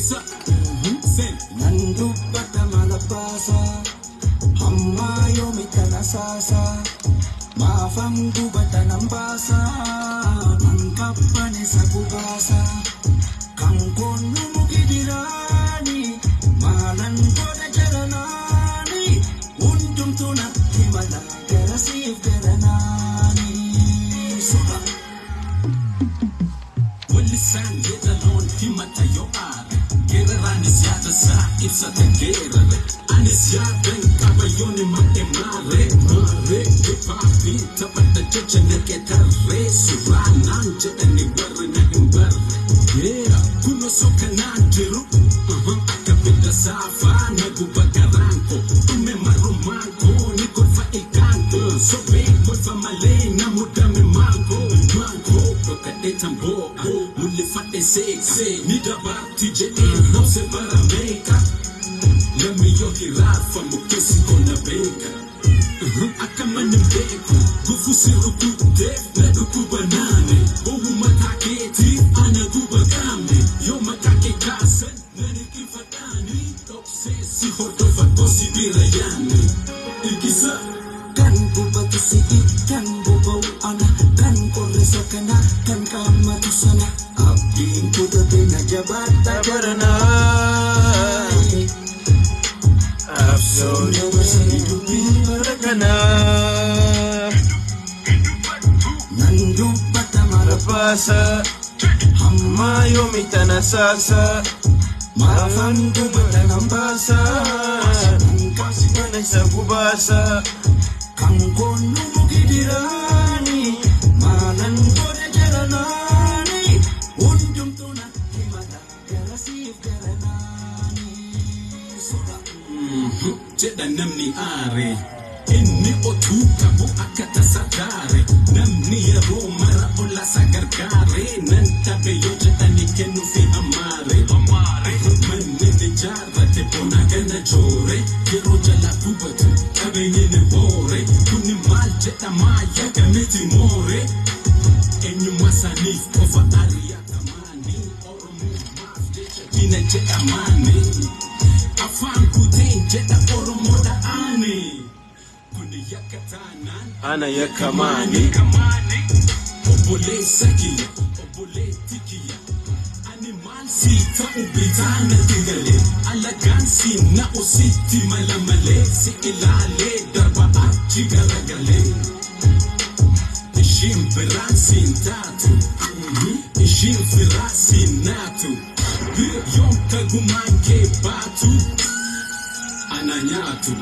Isa Sen Nandu bata malapasa Hamma yomi kanasasa Mafangu bata nambasa Mangkapane sakubasa Kangkono mukidirani Malan koda jalanani Untum tuna himala Kerasif keranani Suga Walisan yetalon himata yo are Kerarani siyata sa ibsa tegerare Anisyadan kabayoni matemare Mare Papi tapata chocha neketare Suranan jetani barre na imbarre Yeah, kuno soka nanjiru Akapita safa nagubagaranko Ume marumanko nikolfa ikanto Sobe kolfa malay na mudame manko Manko dokadeta mbo Mulifate seka Nidabati jein hause barameka Lami yoki rafa mukesi kona beka Akamani mbeko Kufusiru kute na duku banane Ohu makaketi ana guba gamne Yo makake kasa Nani kifatani Tokse si hordofa tosi birayane Ikisa Kan bubatu si ikan bubau ana Kan koresa kana kan kamatu sana Abdin kuda bina jabata Tabaranay Abso hidupi marakana Nandu bata Malapasa Hamma yomi tanasasa Mafangu bata nambasa Mangkapane sakubasa Kangkono mukidirani Malan koda jalanani Untum tuna himata Kerasif keranani Suga Jeda namni are Inni otu kabu akata sakare Namni yaro mara ola sagarkare Nantabe yo jeda ni kenu fi amare Manene jara te bona gana jore Yero jala kubatu kabe nyene bore Kuni mal jeda maya kameti more Enyu masanif kofa aria tamani Oromu maf jecha kina jeda mani Afan kutin jeda oromoda ani Kuni yakatanan Ana yakamani Obole sakiya, obole tikiya Animal sita ubitana tingale Alagan sina usiti malamale Si ilale darba achi garagale Ishim berasin tatu Ishim firasin natu Yom kagumanke batu Ananyatu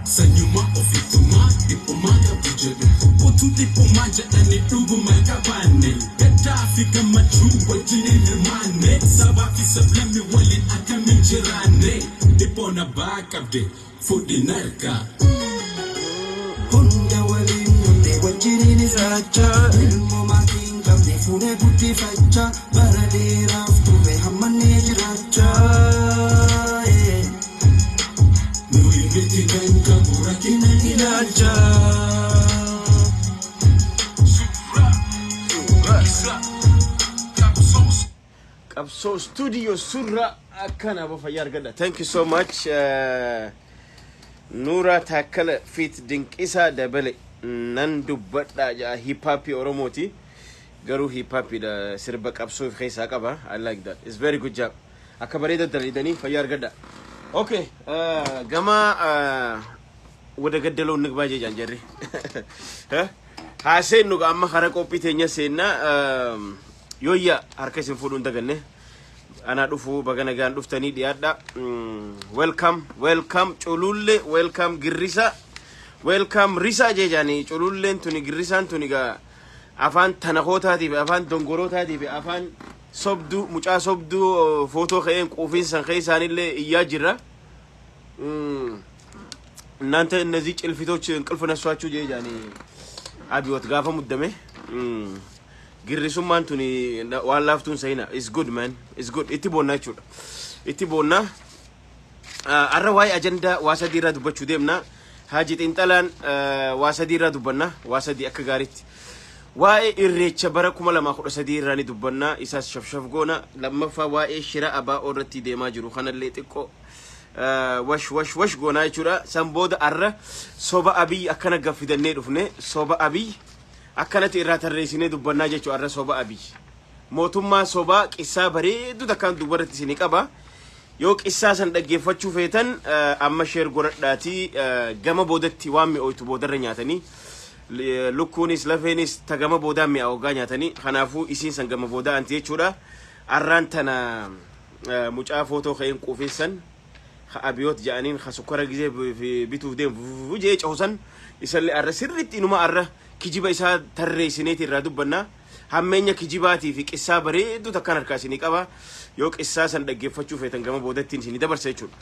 Sanyuma ofituma dipomaga bujadu Otu dipomaja ane ugu magabane Gaddafi kama chuwa jini nirmane Sabafi sablemi walin akamin jirane Dipona bakabde fudi narka Hunda walin nunde wajirini sacha Ilmu makin kabde fune buti facha Barade raftuve hamane jiracha Muhimiti ganka burakina ilaja Qabsoo studio surra akkana bafayyaa argadha. Thank you so much. Nura Takkala fit dinqisa dabale nan dubbadha ja hip hop Oromoti. Garuu hip hop da sirba qabsoo keessa qaba. I like that. It's very good job. Akka bareeda dalidani fayyaa argadha. Okay, gama wada gaddaloo nigba jejan jarri. Ha seennu amma khara qophii teenya seenna yoyya harka isin fuudhuun daganne ana dhufu bagana gaan dhuftanii dhiyaadha. Welcome Cululle, welcome Girrisa, welcome Risa jejani. Cululleen tuni Girrisaan tuni ga afaan tanakootaatiif afaan dongorootaatiif afaan sobdu mucaa sobdu footoo ka'een quufinsan keessaanillee iyyaa jirra. እናንተ እነዚህ ጭልፊቶች እንቅልፍ ነሷችሁ ጀጃኒ አብዮት ጋፋ ሙደመ ግሪሱማን ቱኒ ዋላፍቱን ሰይና is good man is good itti bonna arrawai agenda wasadira dubbachu demna haji tintalan wasadira dubbanna wasadi akka gaaritti waa'ee irreecha bara 2013 irraani dubbannaa isaas shafshaf goona lammaffaa waa'ee shira abaa irratti deemaa jiru kanallee xiqqoo wash goonaa jechuudha san booda arra soba abiy akkana gaffidannee dhufne soba abiy akkanatti irraa tarreessinee dubbannaa jechuudha arra soba abiy mootummaa soba qissaa bareedu takkaan dubarratti isinii qaba yoo qissaa san dhaggeeffachuu feetan amma sheer godhadhaatii gama boodatti waan mi'ooytu boodarra nyaatanii lukkuunis lafeenis ta gama boodaa mi'aawogaa nyaatanii kanaafuu isiin san gama boodaa anti jechuudha arraan tana mucaa footoo ka'een quufeessan abiyot ja'aniin khasukara gizee bituuf deemu jee cawsan isalle arra sirritti inuma arra kijiba isaa tarreessineeti irraa dubbannaa hammeenya kijibaati fi qissaa bareedu takkan harkaasinii qaba yoo qissaa san dhaggeeffachuu feetan gama boodattiin isinii dabarsa jechuudha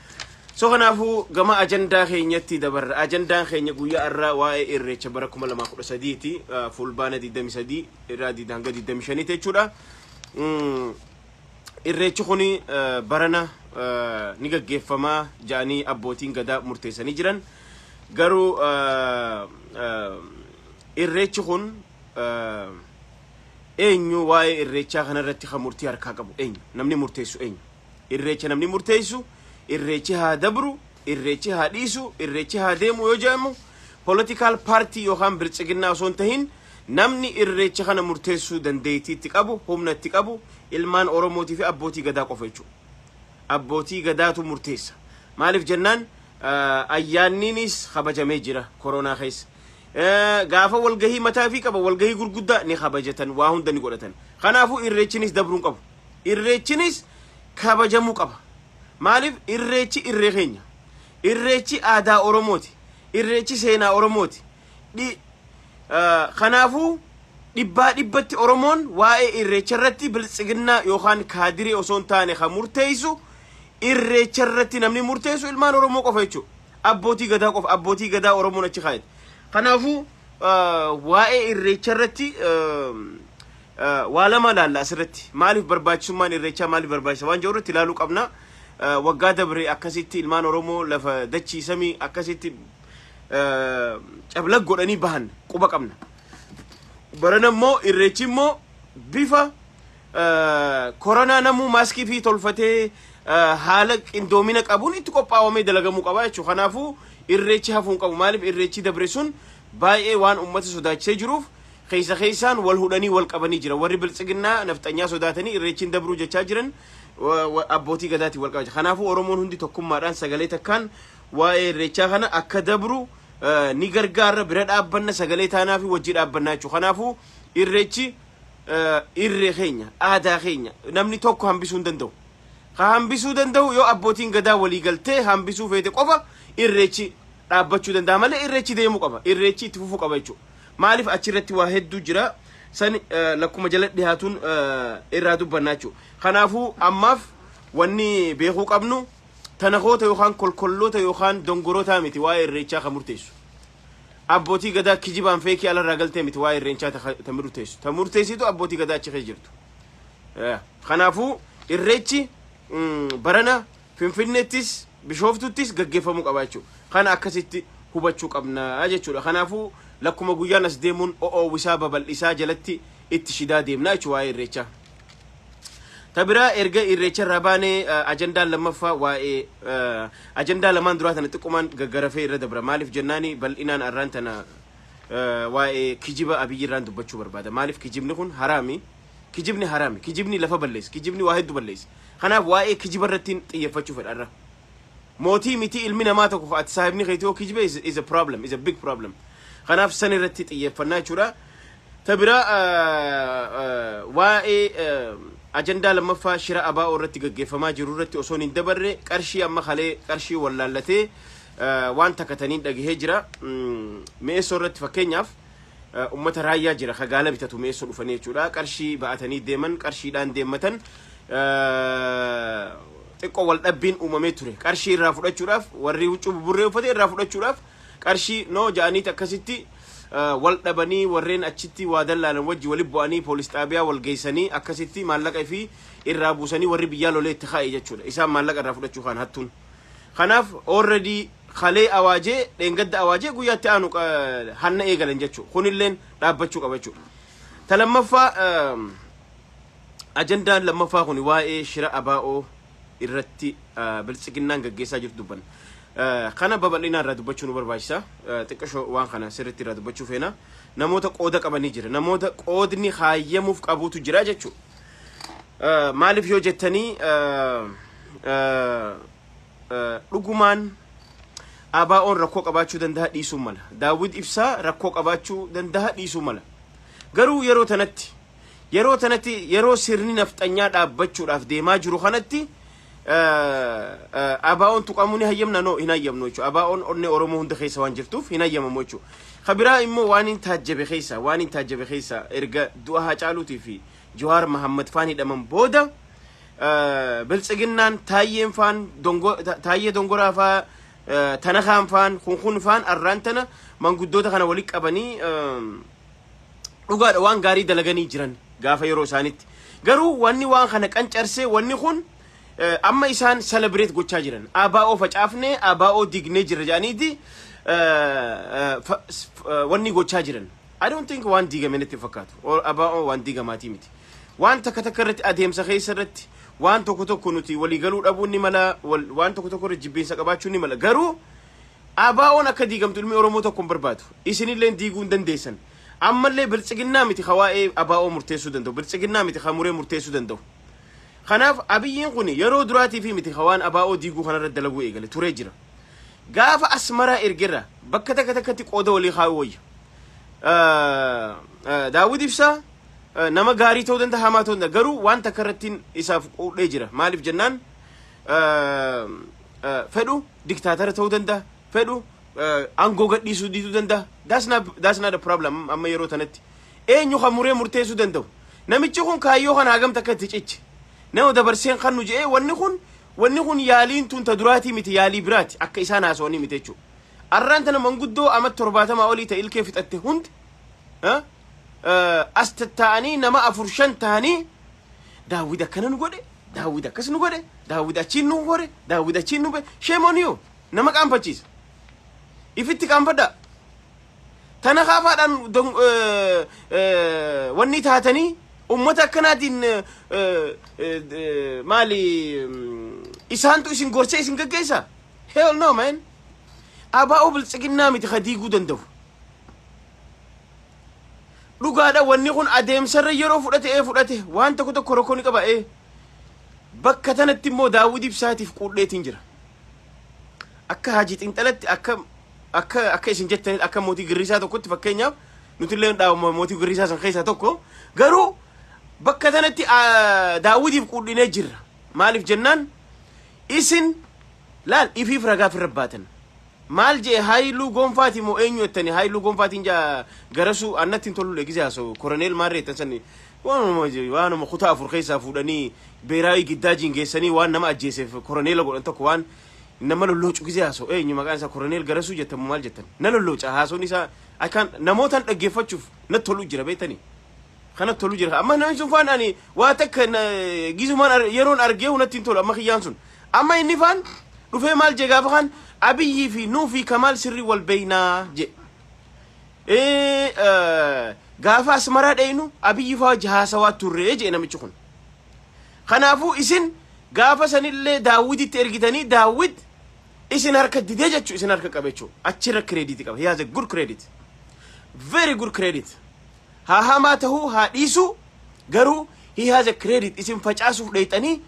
so kanaafu gama ajandaa keenyatti dabarra ajandaan keenya guyyaa arraa waa'ee irreecha bara 2013 ti fulbaana 23 irraa hanga 25 jechuudha irreechi kuni barana ni gaggeeffamaa ja'anii abbootiin gadaa murteessanii jiran garuu irreechi kun eenyu waa'ee irreechaa kanarratti kan murtii harkaa qabu eenyu namni murteessu eenyu irreecha namni murteessu irreechi haa dabru irreechi haa dhiisu irreechi haa deemu yoo jedhamu political party yookaan biltsiginnaa osoo hin tahin namni irreecha kana murteessuu dandeettiitti qabu humna itti qabu ilmaan oromootii fi abbootii gadaa qofa jechuudha abbootii gadaatu murteessa maaliif jennaan ayyaanniinis kabajamee jira koronaa keessa gaafa walgahii mataa fi qaba walgahii gurguddaa ni kabajatan waa hunda ni godhatan kanaafuu irreechinis dabruun qabu irreechinis kabajamuu qaba maaliif irreechi irree keenya irreechi aadaa oromooti irreechi seenaa oromooti kanaafuu dhibbaa dhibbatti oromoon waa'ee irreecha irratti biltsiginnaa yookaan kaadiree osoo hin taane kan murteessu irreecha irratti namni murteessu ilmaan oromoo qofa jechuudha abbootii gadaa qofa abbootii gadaa oromoon achi kaayate kanaafuu waa'ee irreecha irratti waa lama laalla asirratti maaliif barbaachisummaan irreechaa maaliif barbaachisa waan jedhu irratti ilaaluu qabna waggaa dabre akkasitti ilmaan oromoo lafa dachii samii akkasitti cablag godhanii bahan quba qabna barana immoo irreechi immoo bifa koronaa namuu maaskii fi tolfatee haala qindoomina qabuun itti qophaa'amee dalagamuu qaba jechuudha kanaafuu irreechi hafuun qabu maaliif irreechi dabre sun baay'ee waan ummata sodaachisee jiruuf keessaan wal hudhanii wal qabanii jira warri biltsiginnaa nafxanyaa sodaatanii irreechiin dabruu jechaa jiran abbootii gadaatii wal qabaa kanaafuu oromoon hundi tokkummaadhaan sagalee takkaan waa'ee irreechaa kana akka dabru ni gargaara bira dhaabbanna sagalee taanaa fi wajjii dhaabbannaa jechuudha kanaafuu irreechi irree keenya aadaa keenya namni tokko hambisuu hin danda'u hambisuu danda'u yoo abbootiin gadaa walii galtee hambisuu feete qofa irreechi dhaabbachuu danda'a malee irreechi deemuu qaba irreechi itti fufuu qaba jechuudha maaliif achirratti waa hedduu jira san lakkuma jala dhiyaatuun irraa dubbannaa jechuudha kanaafuu ammaaf wanni beekuu qabnu tanakoota yookaan kolkolloota yookaan dongoroota miti waa'ee irreechaa kan murteessu abbootii gadaa kijibaan feekii alarraa galtee miti waa'ee irreechaa ta murteessu ta murteessitu abbootii gadaa achi keessa jirtu kanaafuu irreechi barana finfinneettis bishoftuttis gaggeeffamuu qaba jechuudha kana akkasitti hubachuu qabna jechuudha kanaafuu lakkuma guyyaan as deemuun wisaa babal'isaa jalatti itti shidaa deemna jechuudha waa'ee irreechaa tabiraa erga irreecha irraa baanee ajandaan lammaffaa waa'ee ajandaa lamaan duraa tana xiqqoomaan gaggarafee irra dabra maaliif jennaani bal'inaan arraan tana waa'ee kijiba abiyyi irraan dubbachuu barbaada maaliif kijibni kun haraami kijibni lafa balleessa kijibni waa hedduu balleessa kanaaf waa'ee kijiba irratti xiyyeeffachuu fedha arra mootii miti ilmi namaa tokko ati saahibni keetoo kijiba is a problem is a big problem kanaaf san irratti xiyyeeffannaa jechuudha tabiraa waa'ee ajandaa lammaffaa shira abaa irratti gaggeeffamaa jiru irratti osoo hin dabarre qarshii amma kalee qarshii wallaallatee waan takkatanii dhagahee jira meesoo irratti fakkeenyaaf ummata raayyaa jira kagaala bitatu meesoo dhufanii jechuudha qarshii ba'atanii deeman qarshiidhaan deemmatan xiqqoo wal dhabbiin uumamee ture qarshii irraa fudhachuudhaaf warri huccuu buburree uffate irraa fudhachuudhaaf qarshii noo ja'aniit akkasitti wal dhabanii warreen achitti waa dallaalan wajji wali bu'anii poolis xaabiyaa wal geessanii akkasitti maallaqa fi irraa buusanii warri biyyaa lolee itti kaa'e jechuudha isaan maallaqa irraa fudhachuu kan hattuun kanaaf already khalee awaajee dheengadda awaajee guyyaatti aanu hanna eegalan jechuudha kunilleen dhaabbachuu qaba jechuudha تلمفا أجندة لما فاهوني واي شراء أباؤه irratti biltsiginnaan gaggeessaa jirtu dubban kana babal'inaan irraa dubbachuu nu barbaachisa xiqqashoo waan kana sirriitti irraa dubbachuu feena namoota qooda qabanii jira namoota qoodni hayyamuuf qabuutu jira jechuu maaliif yoo jettanii dhugumaan abaa'oon rakkoo qabaachuu danda'a dhiisuu mala daawwid ibsaa rakkoo qabaachuu danda'a dhiisuu mala garuu yeroo tanatti yeroo sirni nafxanyaa dhaabbachuudhaaf deemaa jiru kanatti abaa'oon tuqamuuni hayyamna no hin hayyamnu jechuudha abaa'oon onne oromoo hunda keessa waan jirtuuf hin hayyamamu jechuudha khabiraa immoo waan hin taajjabe keessa erga du'a Haacaaluutii fi Jawaar Mahammad faan hidhaman booda biltsiginnaan taayyeen faan taayyee dongoraa faa tanakaan faan kun faan arraan tana manguddoota kana walitti qabanii dhugaadha waan gaarii dalaganii jiran gaafa yeroo isaanitti garuu wanni waan kana qancarsee wanni kun amma isaan celebrate gochaa jiran abaa'oo facaafne abaa'oo dignee jira jaaniiti wanni gochaa jiran I don't think waan diigame natti fakkaatu abaa'oo waan diigamaati miti waan takka irratti adeemsa keessa irratti waan tokko nuti walii galuu dhabuun ni mala waan tokko irratti jibbiinsa qabaachuun ni mala garuu abaa'oon akka diigamtu ilmi oromoo tokko hin barbaadu isinillee diiguu hin dandeessan ammallee biltsiginnaa miti hawaa'ee abaa'oo murteessuu danda'u biltsiginnaa miti hamuree murteessuu danda'u kanaaf abiyyiin kun yeroo duraatii fi miti hawaan abaa'oo diiguu kanarra dalaguu eegale turee jira gaafa asmaraa ergerra bakka takkatti qooda walii kaa'uu wayya daawwid ibsaa nama gaarii ta'uu danda'a hamaa ta'uu danda'a garuu waan takka irratti isaaf quudhee jira maaliif jennaan fedhu diktaatara ta'uu danda'a fedhu aangoo gadhiisuu diiduu danda'a that's not a problem amma yeroo tanatti eenyu hamuree murteessuu danda'u namichi kun kaayyoo kana hagam takka itti ciche nama dabarseen kan nu jee wanni kun yaaliin tun ta duraatii miti yaalii biraati akka isaan haasawanii miti jechuudha arraan tana manguddoo amma 70 olii ta'e ilkee fixatte hundi as taa'anii nama 4-5 ta'anii daawwid akkana nu godhe daawwid akkas nu godhe daawwid achiin nu hore daawwid achiin nu be shame on you nama qaanfachiisa ifitti qaanfadha tana kaafaadhaan wanni taatanii ummata akkanaatiin maali isaantu isin gorsee isin gaggeessa hell no man abaa'oo biltsiginnaa miti diiguu danda'u dhugaadha wanni kun adeemsarra yeroo fudhate waan tokko rakkoo ni qaba bakka tanatti immoo daawwid ibsaatiif quudheetiin jira akka haajii xinxalatti akka isin jettaniit akka mootii girrisaa tokkotti fakkeenyaaf nutillee mootii girrisaa san keessaa tokko garuu bakka tanatti daawwidiif quudhinee jirra maaliif jennaan isin laal ifiif ragaa fi rabbaatan maal jee haayiluu gonfaati moo eenyu ettani haayiluu gonfaatiin jaa garasuu annattiin toluu leegizaaso koroneel maarree tansani waanuma kutaa afur keessaa fuudhanii beeraawii giddaajiin geessanii waan nama ajjeeseef koroneela godhan tokko waan nama lolloocu gizaaso eenyu maqaan isaa koroneel garasuu jettamu maal jettan na lollooca haasoon isaa akaan namootaan dhaggeeffachuuf na toluu jira beetanii kana tolu jira amma namni sun faan ani waa takka gizumaan yeroon argee hunattiin tolu amma kiyyaan sun amma inni faan dhufee maal jee gaafa kan abiyyii fi nuu fi kamaal sirri wal beeynaa je gaafa asmaraa dheeynu abiyyi faa haasawaa turree jee namichi kun kanaafuu isin gaafa sanillee daawwiditti ergitanii daawwid isin harka didee jechuu isin harka qabe jechuu achirra credit qaba he has a good credit very good credit haa hamaa tahuu haa dhiisu garuu he has a credit isin facaasuuf dheeyxanii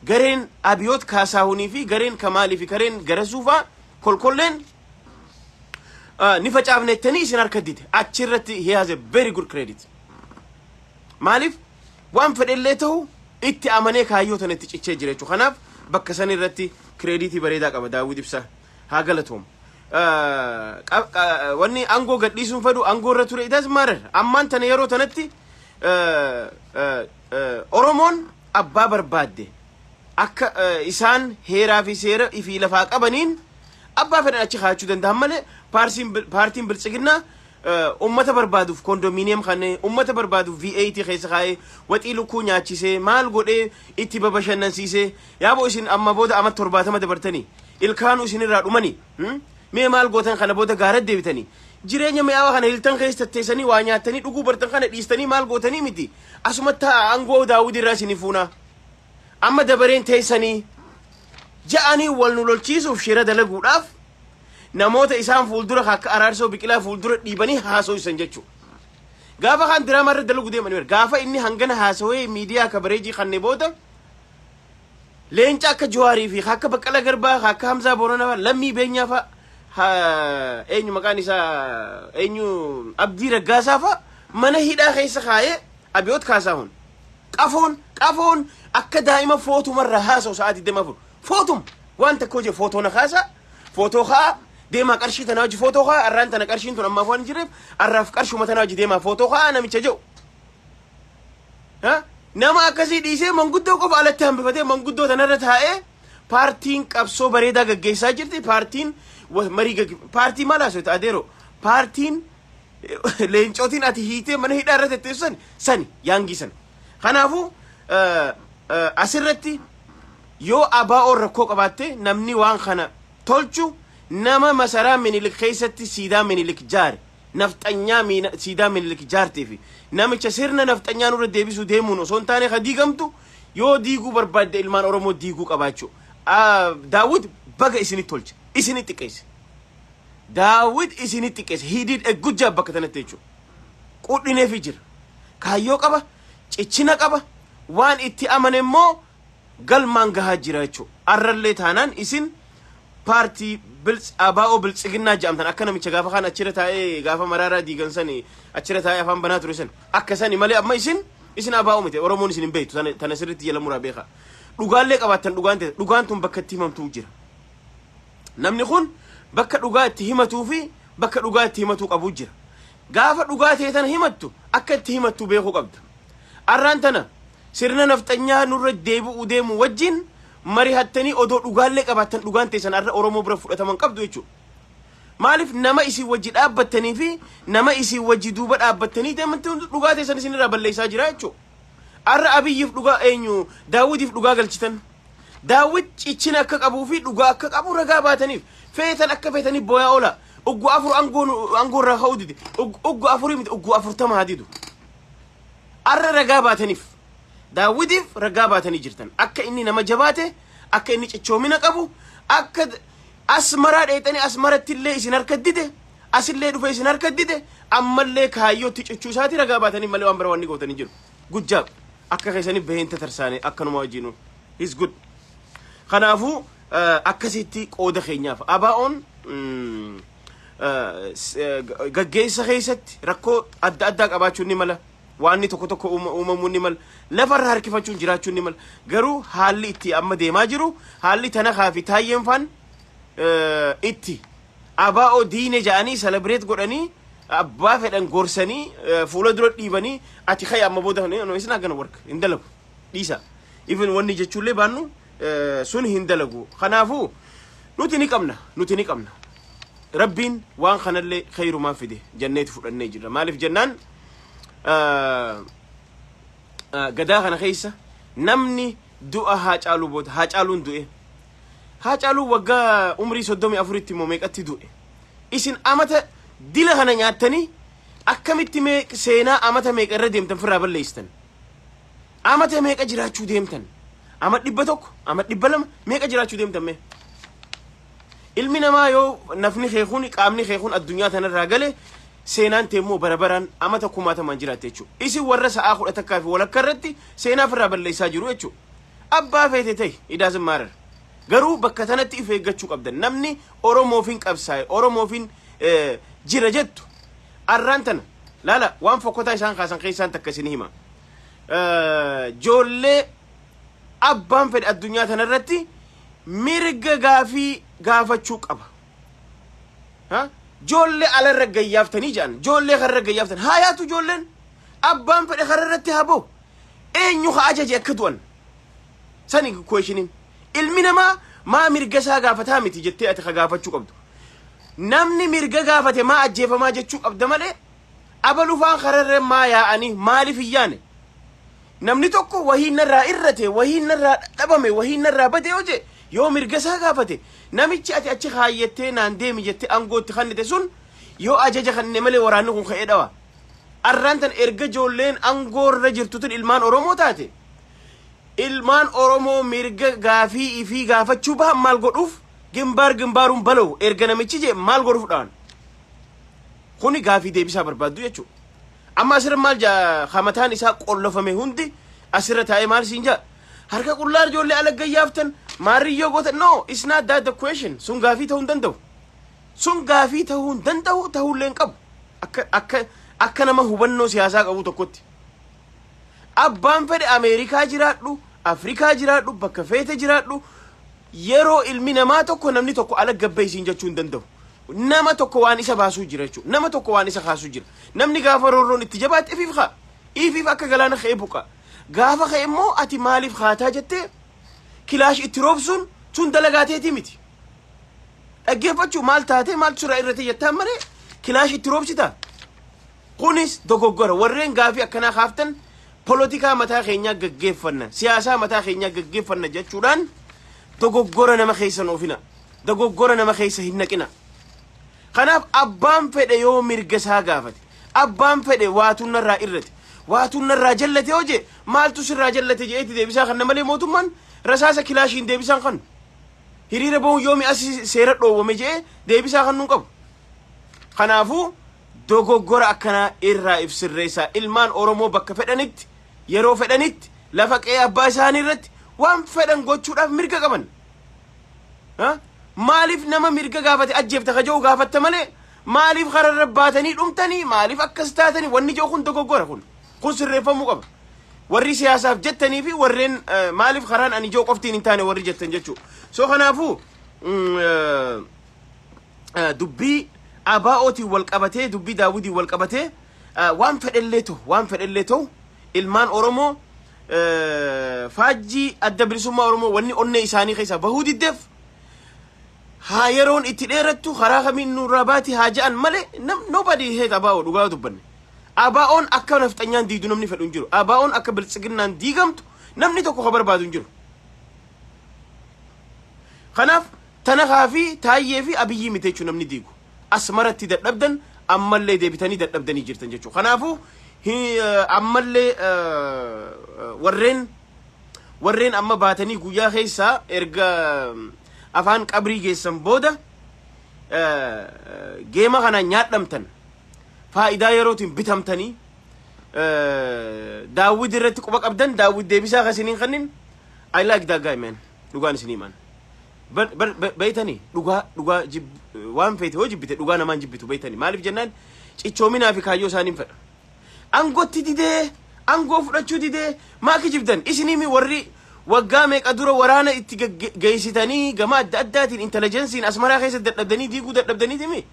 gareen abiyoot kaasaahunii fi gareen kamaalii fi gareen garasuufaa kolkolleen ni facaafnettanii isin harka dide achirratti he has a very good credit maaliif waan fedhellee ta'u itti amanee kaayyoo tanatti cichee jira jechuudha kanaaf bakka san irratti kreditii bareedaa qaba daawwid ibsaa haa galatoom wanni angoo gadhiisuun fedhu angoo irra ture idas marar ammaan tana yeroo tanatti oromoon abbaa barbaadde akka isaan heeraa fi seera ifii lafaa qabaniin abbaa fedhan achi kaachuu danda'an malee paartiin biltsiginnaa ummata barbaaduuf kondominiyeem kanne ummata barbaaduuf V8 keessa kaa'ee waxii lukkuu nyaachisee maal godhee itti babashannansiisee yaaboo isin amma booda ama 70 dabartanii ilkaanuu isin irraa dhumanii mee maal gootan kana booda gaaratti deebitanii jireenya mi'aawa kana hiltan keessa teessanii waa nyaatanii dhuguu bartan kana dhiistanii maal gootanii miti asumatti aangoo daawud irraa isinii fuuna amma dabareen teessanii ja'anii wal nu lolchiisuuf shira dalaguudhaaf namoota isaan fuuldura akka araarsoo biqilaa fuuldura dhiibanii haasoo isan jechuu gaafa kan diraamaa irra dalagu deemanii gaafa inni hangana haasawee miidiyaa kabareejii kannee booda leenca akka Jawaarii fi akka Baqqala Garbaa akka Hamzaa Booranaa lammii beenyaa fa eenyu maqaan isaa eenyu Abdii Raggaasaa fa mana hidhaa keessa kaayee Abiyoot Kaasaahun qafoon akka daa'ima footumarra haasa'u sa'aatii deemaa furu footum waan tokko je footoo na kaasa footoo kaa deemaa qarshii tanaa hojii footoo kaa arraan tana qarshiin tun ammaaf waan jireef arraaf qarshuma tanaa hojii deemaa footoo kaa namicha jedhu nama akkasii dhiisee manguddoo qofa alatti hambifatee manguddoo tanarra taa'ee paartiin qabsoo bareedaa gaggeessaa jirti paartiin paartii maal haasoo ta'adeero paartiin leencootiin ati hiitee mana hidhaa irra tetteessan sani yaangii sana kanaafuu asirratti yoo abaa'oo rakkoo qabaatte namni waan kana tolchu nama masaraa Minilik keessatti siidaa Minilik jaare nafxanyaa siidaa Minilik jaartee fi namicha sirna nafxanyaa nurra deebisuu deemuun osoo hin taane diigamtu yoo diiguu barbaadde ilmaan Oromoo diiguu qabaachuu Daawud baga isinitti tolche isinitti xiqqeesse Daawud isinitti xiqqeesse he did a good job bakka tanatti jechuudha qudhineefi jira kaayyoo qaba cichina qaba waan itti amane immoo galmaan gahaa jira jechuudha arrallee taanaan isin paartii abaa'oo biltsiginnaa jedhamtan akka namicha gaafa kaan achirra taa'ee gaafa maraaraa diigansan achirra taa'ee afaan banaa ture san akka sani malee amma isin abaa'oo miti Oromoon isin hin beektu tana sirriitti jala muraa beekaa dhugaallee qabaattan dhugaan tun bakka itti himamtuu jira namni kun bakka dhugaa itti himatuu fi bakka dhugaa itti himatuu qabu jira gaafa dhugaa ta'e tana himattu akka itti himattu beekuu qabda arraan tana sirna nafxanyaa nurra deebi'uu deemu wajjin mari hattanii odoo dhugaallee qabaattan dhugaan teessan arra Oromoo bira fudhataman qabdu jechuudha maaliif nama isin wajji dhaabbattanii fi nama isin wajji duuba dhaabbattanii deemantan dhugaa teessan isin irraa balleessaa jira jechuudha arra Abiyyiif dhugaa eenyu Daawudiif dhugaa galchitan Daawud cichina akka qabuu fi dhugaa akka qabu ragaa baataniif feetan akka feetanii booyaa oola uggu afur angoo irraa ka'uu dide uggu afurii miti uggu 40 hadidu arra ragaa baataniif Daawudiif ragaa baatanii jirtan akka inni nama jabaate akka inni cichoomina qabu akka asmaraa dheetanii asmaratti illee isin harkaddide asillee dhufe isin harkaddide ammallee kaayyootti cichuu isaati ragaa baatanii malee waan bira wanni gootanii jiru gujjaab akka keessaniif beenta tarsaane akkanuma wajjinu is good kanaafuu akkasitti qooda keenyaaf abaa'oon gaggeessa keessatti rakkoo adda addaa qabaachuun ni mala waan tokko uumamuun ni mala lafarra harkifachuun jiraachuun ni mala garuu haalli itti amma deemaa jiru haalli tana kaafi taayyeen faan itti abaa'oo diine ja'anii celebrate godhanii abbaa fedhan gorsanii fuula dura dhiibanii ati khay amma booda no isna gana work indalagu dhiisa even wanni jechuullee baannu sun hindalagu kanaafuu nuti ni qabna rabbiin waan kanallee khayrumaa fide janneeti fudhannee jirra maaliif jennaan gadaa kana keessa namni du'a haa caaluu booda haa caaluun du'e haa caaluu waggaa umrii 34 tti immoo meeqatti du'e isin amata dila kana nyaatanii akkamitti seenaa amata meeqa irra deemtan firraa balleesstan amata meeqa jiraachuu deemtan amata 100 amata 200 meeqa jiraachuu deemtan mee ilmi namaa yoo nafni keekun qaamni keekun addunyaa tanarraa gale seenaan teemmoo barabaraan amata 1000 jiraatte jechuudha isin warra sa'aa 10 fi walakka irratti seenaa firraa balleessaa jiru jechuudha abbaa feete ta'e idaasin maarar garuu bakka tanatti if eeggachuu qabdan namni Oromoofiin qabsaa'e Oromoofiin jira jettu arraan tana laala waan fokkotaa isaan kaasan keessaan takka isin hima joollee abbaan fedhe addunyaa tanarratti mirga gaafii gaafachuu qaba joollee alarra gayyaaftanii jedhan joollee karra gayyaaftan haayaatu joolleen abbaan fedhe kararratti haboo eenyu ka ajaje akka du'an sani question ilmi namaa maa mirga isaa gaafataa miti jettee ati ka gaafachuu qabdu namni mirga gaafate maa ajjeefamaa jechuu qabda malee abalufaan kararra maa yaa'anii maaliif iyyaane namni tokko wahiinarraa irrate wahiinarraa dhabame wahiinarraa bade hoje yoo mirga isaa gaafate namichi ati achi kaayyattee naan deemi jettee angootti kannite sun yoo ajaja kan malee waraanni kun ka'ee dhawa arrantan erga joolleen angoorra jirtutin ilmaan oromoo taate ilmaan oromoo mirga gaafii fi gaafachuu bahan maal godhuuf gimbaaruun baloo erga namichi je maal godhuufdhaan kuni gaafii deebisaa barbaaddu jechuudha. Amma asirra maal jaa hamataan isaa qollofame hundi asirra taa'ee maal siin jaa harka qullaa ijoollee alagga yaaftan maariyyoo goota no it's not that the question sun gaafii ta'uu hin danda'u sun gaafii ta'uu hin danda'u ta'uullee hin qabu akka nama hubannoo siyaasaa qabu tokkotti abbaan fedhe Ameerikaa jiraadhu Afrikaa jiraadhu bakka feete jiraadhu yeroo ilmi namaa tokko namni tokko alagga baysiin jechuu hin danda'u nama tokko waan isa baasuu jira jechuudha nama tokko waan isa kaasuu jira namni gaafa roorroon itti jabaate ifiif akka galaana ka'ee buqa gaafa ka'e immoo ati maaliif haataa jettee kilaash itti roobsuun sun dalagaateeti miti dhaggeeffachuu maal taate maal suraa irratti jettaan malee kilaash itti roobsita kunis dogoggora warreen gaafii akkanaa kaaftan polotikaa mataa keenyaa gaggeeffanna siyaasaa mataa keenyaa gaggeeffanna jechuudhaan dogoggora nama keessa oofina dogoggora nama keessa hin naqina kanaaf abbaan fedhe yoo mirga isaa gaafate abbaan fedhe waatunarraa irrate waatunarraa jallate hoje maaltu sirraa jallate jeeti deebisaa kan malee mootummaan rasaasa kilaashiin deebisaan kan hiriira ba'u yoomi as seera dhoowwame jee deebisaa kan nun qabu kanaafuu dogoggora akkanaa irraa ibsirreessaa ilmaan oromoo bakka fedhanitti yeroo fedhanitti lafa qe'ee abbaa isaanii irratti waan fedhan gochuudhaaf mirga qaban maaliif nama mirga gaafate ajjeefta kajoo gaafatta malee maaliif kararra baatanii dhumtanii maaliif akkas taatanii wanni joo kun dogoggora kun sirreeffamuu qaba warri siyaasaaf jettanii fi warreen maaliif karaan ani joo qoftiin hin taane warri jettan jechuu soo kanaafuu dubbii abaa'ootiin wal qabatee dubbii daawudiin wal qabatee waan fedhellee ta'u ilmaan oromoo faajjii adda bilisummaa oromoo wanni onnee isaanii keessaa bahuu diddeef haa yeroon itti dheerattu karaa kamiin nurraa baati haa ja'an malee nobody hate abaa'oo dhugaa dubbanne abaa'oon akka nafxanyaan diidu namni fedhu hin jiru abaa'oon akka biltsiginnaan diigamtu namni tokko ka barbaadu hin jiru kanaaf tanakaa fi taayyee fi abiyyii mite jechuu namni diigu asmaratti dadhabdan ammallee deebitanii dadhabdanii jirtan jechuu kanaafuu ammallee warreen amma baatanii guyyaa keessaa erga afaan qabrii geessan booda geema kana nyaadhamtan faayidaa yerootiin bitamtanii daawwid irratti quba qabdan daawwid deebisaa kasiniin kannin I like that guy man dhugaan isinii man beeytanii dhugaa waan feete hoo jibbite dhugaa namaan jibbitu beeytanii maaliif jennaan cichoominaa fi kaayyoo isaaniin fedha angootti didee angoo fudhachuu didee maaki jibdan isinii warri waggaa meeqa dura waraana itti geessitanii gama adda addaatiin intelligensiin asmaraa keessatti dadhabdanii diiguu dadhabdaniitimi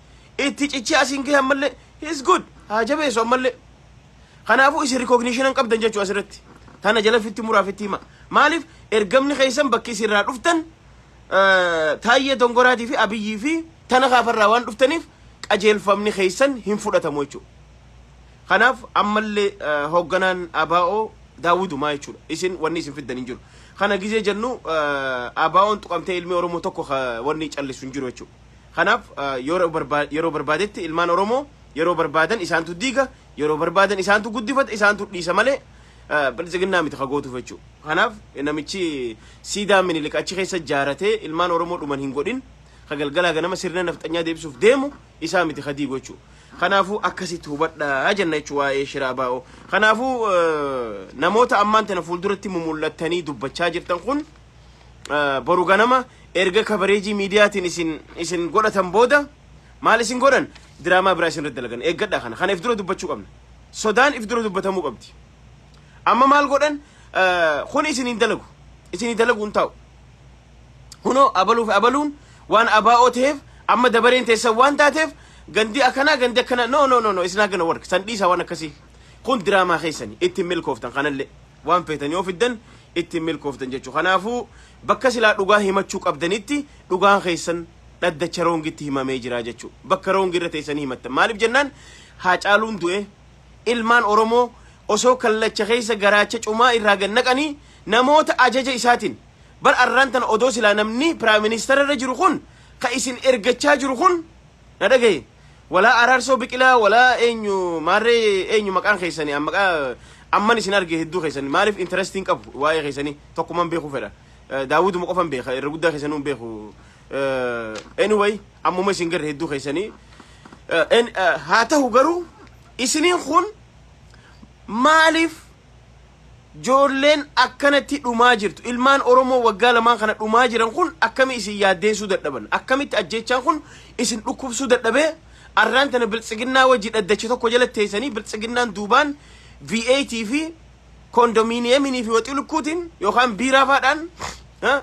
itti cichi asiin gahe ammallee is good haa jabeessu ammallee kanaafuu isin recognition qabdan jechuu asirratti tana jala fitti muraafitti hima maaliif ergamni keessan bakki isinirraa dhuftan taayyee dongoraatii fi abiyyii fi tana kaafarraa waan dhuftaniif qajeelfamni keessan hin fudhatamu jechuudha kanaaf ammallee hoogganaan abaa'oo daawudumaa jechuudha isin wanni isin fiddan hin jiru kana gizee jennu abaa'oon tuqamtee ilmi oromoo tokko wanni callisu hin jiru jechuudha kanaaf yeroo barbaadetti ilmaan oromoo yeroo barbaadan isaantu diiga yeroo barbaadan isaantu guddifata isaantu dhiisa malee biltsiginnaa miti kagootuuf jechuudha kanaaf namichi siidaa minilik achi keessa jaaratee ilmaan oromoo dhuman hin godhin kagalgalaa ganama sirna nafxanyaa deebisuuf deemu isaa miti kadiigu jechuudha kanaafuu akkasitti hubadhaa jenna jechuu waa'ee shira abaa'oo kanaafuu namoota ammaan tana fuulduratti mumul'attanii dubbachaa jirtan kun boru ganama erga kabareejii miidiyaatiin isin godhatan booda maal isin godhan diraamaa biraa isin irratti dalagan eeggadhaa kana if dura dubbachuu qabna sodaan if dura dubbatamuu qabdi amma maal godhan kun isinii dalagu hin taa'u kunoo abaluuf abaluun waan abaa'oo ta'eef amma dabareen teessan waan taateef gandi akkana no it's not gonna work san dhiisaa waan akkasii kun diraamaa keessanii ittiin milkooftan kanallee waan feetanii yoo fiddan ittiin milkooftan jechuu kanaafuu bakka silaa dhugaa himachuu qabdanitti dhugaan keessan dhaddacha roongitti himamee jira jechuu bakka roongirra teessanii himattan maaliif jennaan Haacaaluun du'e ilmaan oromoo osoo kallacha keessa garaacha cumaa irraa gannaqanii namoota ajaja isaatiin bar arrantan odoo silaa namni prime minister irra jiru kun ka isin ergachaa jiru kun na dhagaye ولا أرارسو بكلا ولا إنيو ماري إنيو مكان خيساني أماني سنار هدو خيساني ما عارف interesting أب واي خيساني تقوم بيخو فلا داود مقفن بيخ الرجود خيسانون بيخو anyway أمو ما سنجر هدو خيساني إن هاته جرو إسنين خون مالف جولين أكنتي دماجرت إلمان أورومو وقال ما خنت دماجرن خون أكمي إسي يادين سودت دبن أكمي تأجيتشان خون إسن ركوب سودت دبه أرانتنا بلتسجنا وجد الدشتو كجلت تيساني بلتسجنا دوبان VATV كوندومينيوميني في وتقول كوتين يوخان بيرا فادان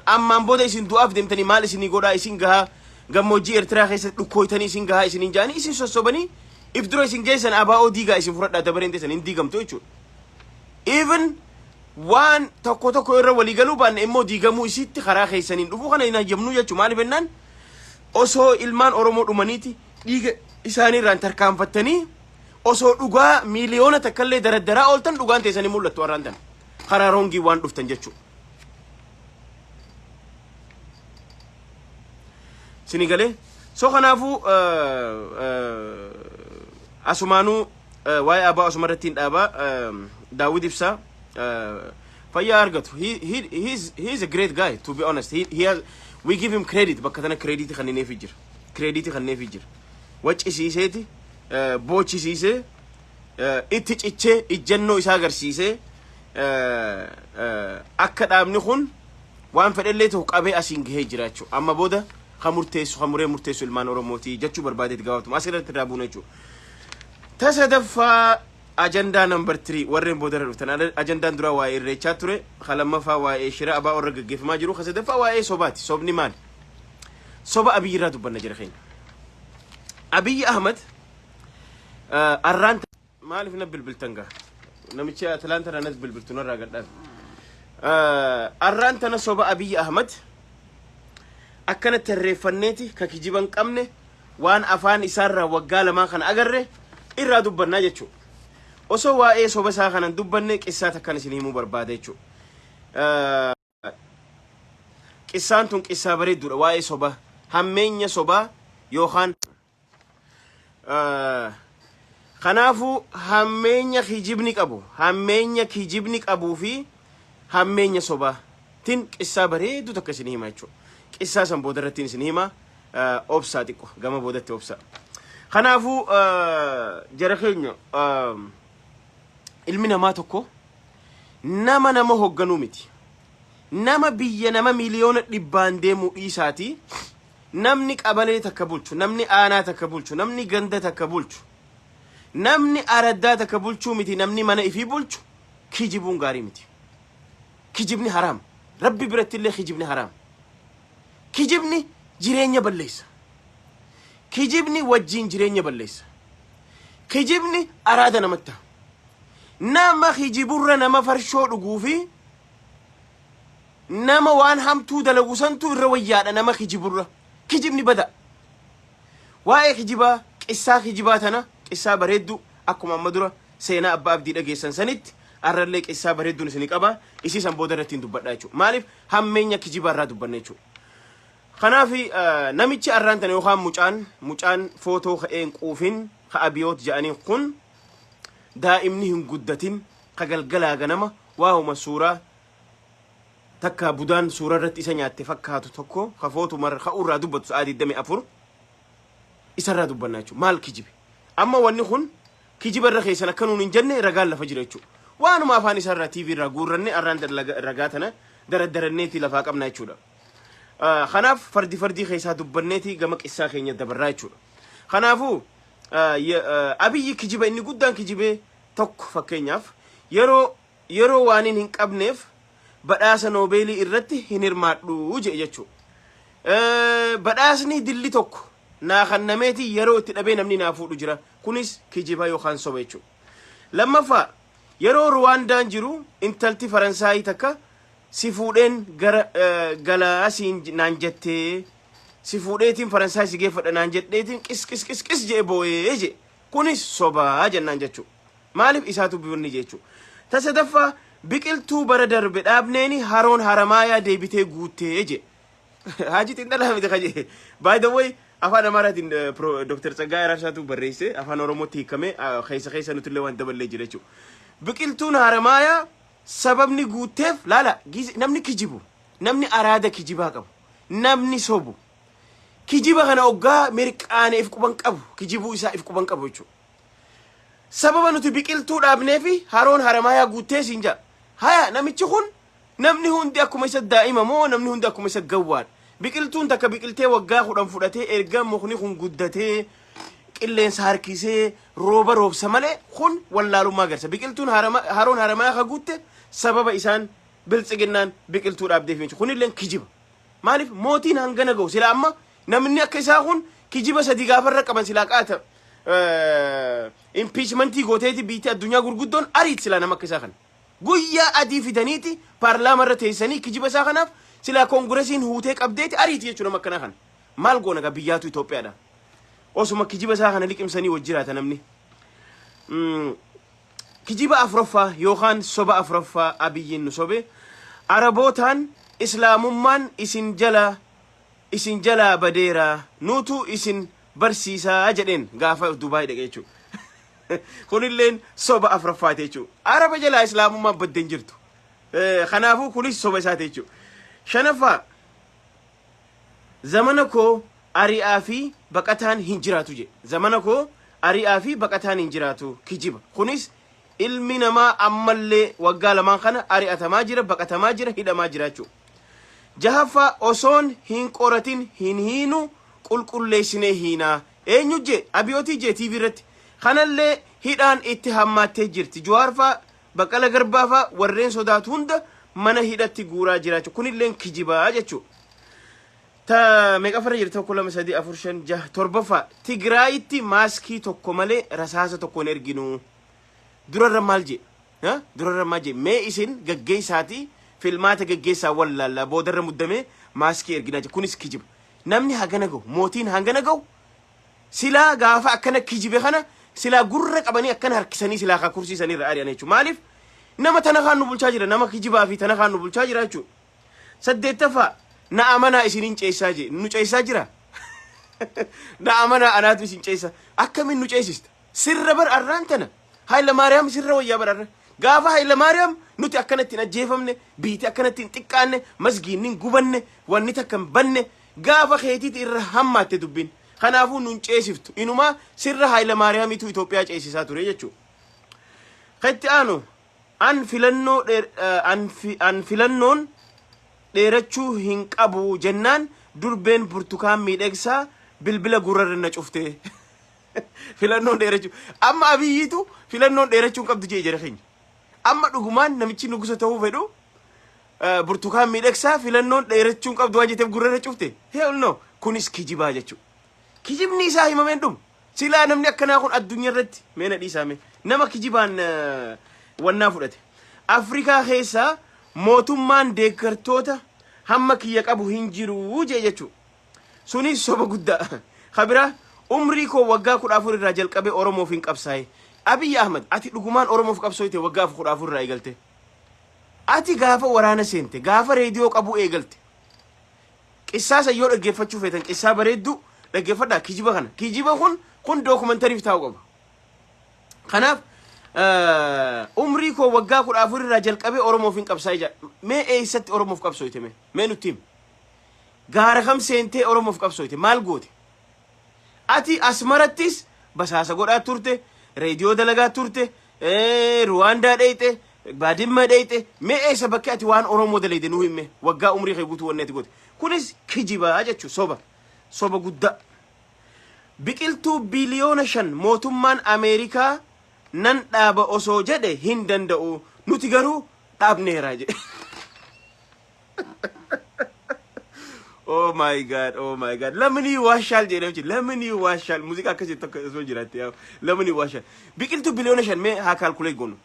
أما مبودا إسن دواب دمتني مال إسن يقودا إسن جها جموجي إرتراخ إسن لكويتني إسن جها إسن إنجاني إسن سوسوبني إفدرو إسن جيسن أباو ديجا إسن فرد دبرين تيسن إن ديجام تويشو even waan tokko irra walii galuu baanne immoo diigamuu isitti karaa keessaniin dhufuu kana hin ajjabnu jechuun maaliif jennaan osoo ilmaan Oromoo dhumaniiti dhiiga isaanii irraan tarkaanfattanii osoo dhugaa miiliyoona takkallee daraddaraa ooltan dhugaan teessanii mul'attu warraan tan karaa roongii waan dhuftan jechuudha. Sinigalee soo kanaafuu asumaanuu waa'ee abaa asumarrattiin dhaabaa Daawud Ibsaa Faya Argatu, he's a great guy, to be honest. He has, we give him credit, but katana credit khanine fijir. Credit khanine fijir. Watch is iseti, boch is ise, itich itche, ijjenno isa agarsiise, akka dhaabni kun waan fedhellee ta'u qabee asiin gahee jiraachuu. Amma booda hamuree murteessu ilmaan Oromooti jechuu barbaadeet gaafatu. Asirratti raabuun jechuudha. Tasadaffaa agenda number 3 warreen booda dhuftan agendaan dura waa'ee irreechaa ture khalammaffaa waa'ee shira abaa warra gaggeeffamaa jiru khasadaffaa waa'ee sobaati sobni maal soba Abiyyi irraa dubbanna jira keenya Abiyyi Ahmad arraan maaliif na bilbiltan gaa namichi Atlanta ranas bilbiltuun irraa gadhaan arraan tana soba Abiyyi Ahmad akkana tarreeffanneeti ka kijiban qabne waan afaan isaarraa waggaa lamaa kana agarre irraa dubbannaa jechuudha. Osoo waa'ee soba isaa kanan dubbanne qissaa takkan isin himuu barbaada jechuudha. Qissaan tun qissaa bareedduudha waa'ee soba hammeenya sobaa yookaan kanaafuu hammeenya kijibni qabuu fi hammeenya sobaa tin qissaa bareeddu takka isin hima jechuudha. Qissaa san booda irratti isin hima obsaa xiqqo gama boodatti obsaa. Kanaafuu jara keenya ilmi namaa tokko nama hogganuu miti. Nama biyya nama miliyoona dhibbaan deemuu dhiisaati. Namni qabalee takka bulchu, namni aanaa takka bulchu, namni ganda takka bulchu, namni araddaa takka bulchuu miti, namni mana ifii bulchu kijibuun gaarii miti. Kijibni haraam. Rabbi biratti illee kijibni haraam. Kijibni jireenya balleessa. Kijibni wajjin jireenya balleessa. Kijibni araada namatti ta'a. Nama kijiburra nama farshoo dhuguu fi nama waan hamtuu dalagu santu irra wayyaadha nama kijiburra. Kijibni bada. Waa'ee kijibaa qissaa kijibaa tana qissaa bareeddu akkuma amma dura seenaa abbaa abdii dhageessan sanitti arrallee qissaa bareedduun isin qaba isii san booda irratti dubbadha jechuudha. Maaliif hammeenya kijibaa irraa dubbanne jechuudha. Kanaafi namichi arraan tana yookaan mucaan footoo ka'een quufin ka abiyoot jedhaniin kun daa'imni hin guddatin ka galgalaa ganama waa'uma suuraa takka budaan suuraa irratti isa nyaatte fakkaatu tokko ka footu marra ka urraa dubbatu sa'aa 24 isarraa dubbanna jechuudha. Maal kijibe? Amma wanni kun kijiba irra keessan akkanuun hin jenne ragaan lafa jira jechuudha. Waanuma afaan isarraa TV irraa guurranne arraan ragaa tana daraddaranneetii lafaa qabna jechuudha. Kanaaf fardi keessaa dubbanneeti gama qissaa keenya dabarraa jechuudha. Kanaafuu Abiyyi kijiba inni guddaan kijibee tokko fakkeenyaaf yeroo waan hin qabneef badhaasa noobeelii irratti hin hirmaadhu jechuudha. Badhaasni dilli tokko naa kannameeti yeroo itti dhabee namni naa fuudhu jira. Kunis kijiba yookaan soba jechuudha. Lammaffaa yeroo Ruwaandaan jiru intalti Faransaayii takka si fuudheen gara asiin naan jettee si fuudheetiin Faransaay si geeffadha naan jedheetiin qis jee boo'ee je kunis sobaa jennaan jechuudha. Maaliif isaatu biyyoonni jechuudha. Tasadaffaa biqiltuu bara darbe dhaabneeni haroon haramaayaa deebitee guuttee je haaji xinxalaa miti kaje by the way afaan Amaaraatiin Dr. Tsaggaayee Raarsaatu barreesse afaan Oromootti hiikamee keessa nutille waan daballee jira jechuudha. Biqiltuun Haramaayaa sababni guuteef laala namni kijibu namni araada kijibaa qabu namni sobu kijiba kana oggaa mirqaane if quban qabu kijibuu isaa if quban qabu jechuudha. Sababa nuti biqiltuu dhaabnee fi haroon Haramaayaa guutee siinja haya namichi kun namni hundi akkuma isa daa'ima moo namni hundi akkuma isa gawwaan biqiltuun takka biqiltee waggaa 10 fudhatee erga mukni kun guddatee qilleensa harkisee rooba roobsa malee kun wallaalummaa agarsa. Biqiltuun haroon Haramaayaa ka guutte sababa isaan biltsiginnaan biqiltuu dhaabdeef jechuudha. Kunillee kijiba maaliif mootiin hangana ga'u sila amma namni akka isaa kun kijiba sadi gaafarra qaban silaa qaata impeachmentii gooteeti biitii addunyaa gurguddoon ariit sila nama akka isaa kana guyyaa adii fidaniiti paarlaamaa irra teessanii kijiba isaa kanaaf sila koongiresiin huutee qabdeeti ariiti jechuudha nama akkana kana maal goona gaa biyyaatu Itoophiyaadha osuma kijiba isaa kana liqimsanii wajjiraata namni. Kijiba afuraffaa yookaan soba afuraffaa Abiyyiin nu sobe Arabootaan islaamummaan isin jala badeera nutu isin barsiisaa jedheen gaafa Dubaay dhaqee jechuudha. Kunilleen soba afuraffaati jechuudha. Araba jala islaamummaan baddeen jirtu. Kanaafuu kunis soba isaati jechuudha. Shanaffaa zamana koo ari'aa fi baqataan hin jiraatu jedhe. Zamana koo ari'aa fi baqataan hin jiraatu kijiba. Kunis ilmi namaa ammallee waggaa lamaan kana ari'atamaa jira baqatamaa jira hidhamaa jira jechuudha. Jahaffaa osoon hin qoratin hin hiinu qulqulleessinee hiinaa. Eenyu je Abiyootii je TV irratti kanallee hidhaan itti hammaattee jirti. Jawaarfaa Baqqala Garbaafaa warreen sodaatu hunda mana hidhatti guuraa jira jechuudha. Kunilleen kijibaa jechuudha. Ta meeqafarra jirti 1 2 3 4 5 6 torbaffaa Tigraayitti maaskii tokko malee rasaasa tokko hin erginu. Durarra maal je durarra maal je mee isin gaggeessaatii filmaata gaggeessaa wallaalla boodarra muddamee maaskii erginaa je kunis kijiba. Namni hangana ga'u mootiin hangana ga'u silaa gaafa akkana kijibe kana silaa gurra qabanii akkana harkisanii silaa ka kursiisanii irra ari'an jechuudha. Maaliif nama tana kaan nu bulchaa jira nama kijibaa fi tana kaan nu bulchaa jira jechuudha. Saddeettaffaa na amanaa isiniin ceessaa je nu ceessaa jira. Na amanaa anaatu isin ceessa akkamiin nu ceesista sirra bar arraan tana Hayla Maariyaam sirra wayyaa bar arraan gaafa Hayla Maariyaam nuti akkanatti hin ajjeefamne biiti akkanatti hin xiqqaanne masgiinni hin gubanne wanni takka hin banne gaafa keetiiti irra hammaatte dubbiin kanaafuu nun ceesiftu inumaa sirra Hayla Maariyaamiitu Itoophiyaa ceesisaa ture jechuudha. Katti aanu an filannoon dheerachuu hin qabu jennaan durbeen burtukaan miidhagsaa bilbila gurrarra na cufte. Filannoon dheerachuu amma Abiyyiitu filannoon dheerachuu hin qabdu jee jira keenya. Amma dhugumaan namichi nugusa ta'uu fedhu burtukaan miidhagsaa filannoon dheerachuu hin qabdu waan jetteef gurrarra cufte. Hell no kunis kijibaa jechuudha. Kijibni isaa himameen dhumu silaa namni akkanaa kun addunyaa irratti meena dhiisaame nama kijibaan wannaa fudhate. Afrikaa keessaa mootummaan deeggartoota hamma kiyya qabu hin jiru jee jechuudha. Sunis soba guddaa. Khabira umrii koo waggaa 14 irraa jalqabee Oromoof hin qabsaa'e. Abiy Ahmed ati dhugumaan Oromoof qabsooyte waggaa 14 irraa eegalte. Ati gaafa waraana seente gaafa reediyoo qabu eegalte. Qissaasa yoo dhaggeeffachuu feetan qissaa bareeddu dhaggeeffadhaa kijiba kana. Kijiba kun dookumentariif ta'uu qaba. Kanaaf umrii koo waggaa 14 irraa jalqabee Oromoof hin qabsaa'e jira. Mee eessatti Oromoof qabsooyte mee nutti himi. Gaara kam seentee Oromoof qabsooyte maal goote? Ati Asmarattis basaasa godhaa turte, reediyoo dalagaa turte, Ruwaandaa dheeyte, Baadimmaa dheeyte, mee eessa bakka ati waan Oromoo dalayde nuu himme waggaa umrii kee guutuu wanni ati goote. Kunis kijibaa jechuudha soba guddaa. Biqiltuu biliyoona 5 mootummaan Ameerikaa nan dhaaba osoo jedhe hin danda'u nuti garuu dhaabneeraa jedhe. Oh my god lamni washal jedhamti lamni washal musiika akkasii tokko soo jiraatti yaa lamni washal biqiltuu biliyoona 5 mee haa calculate goonu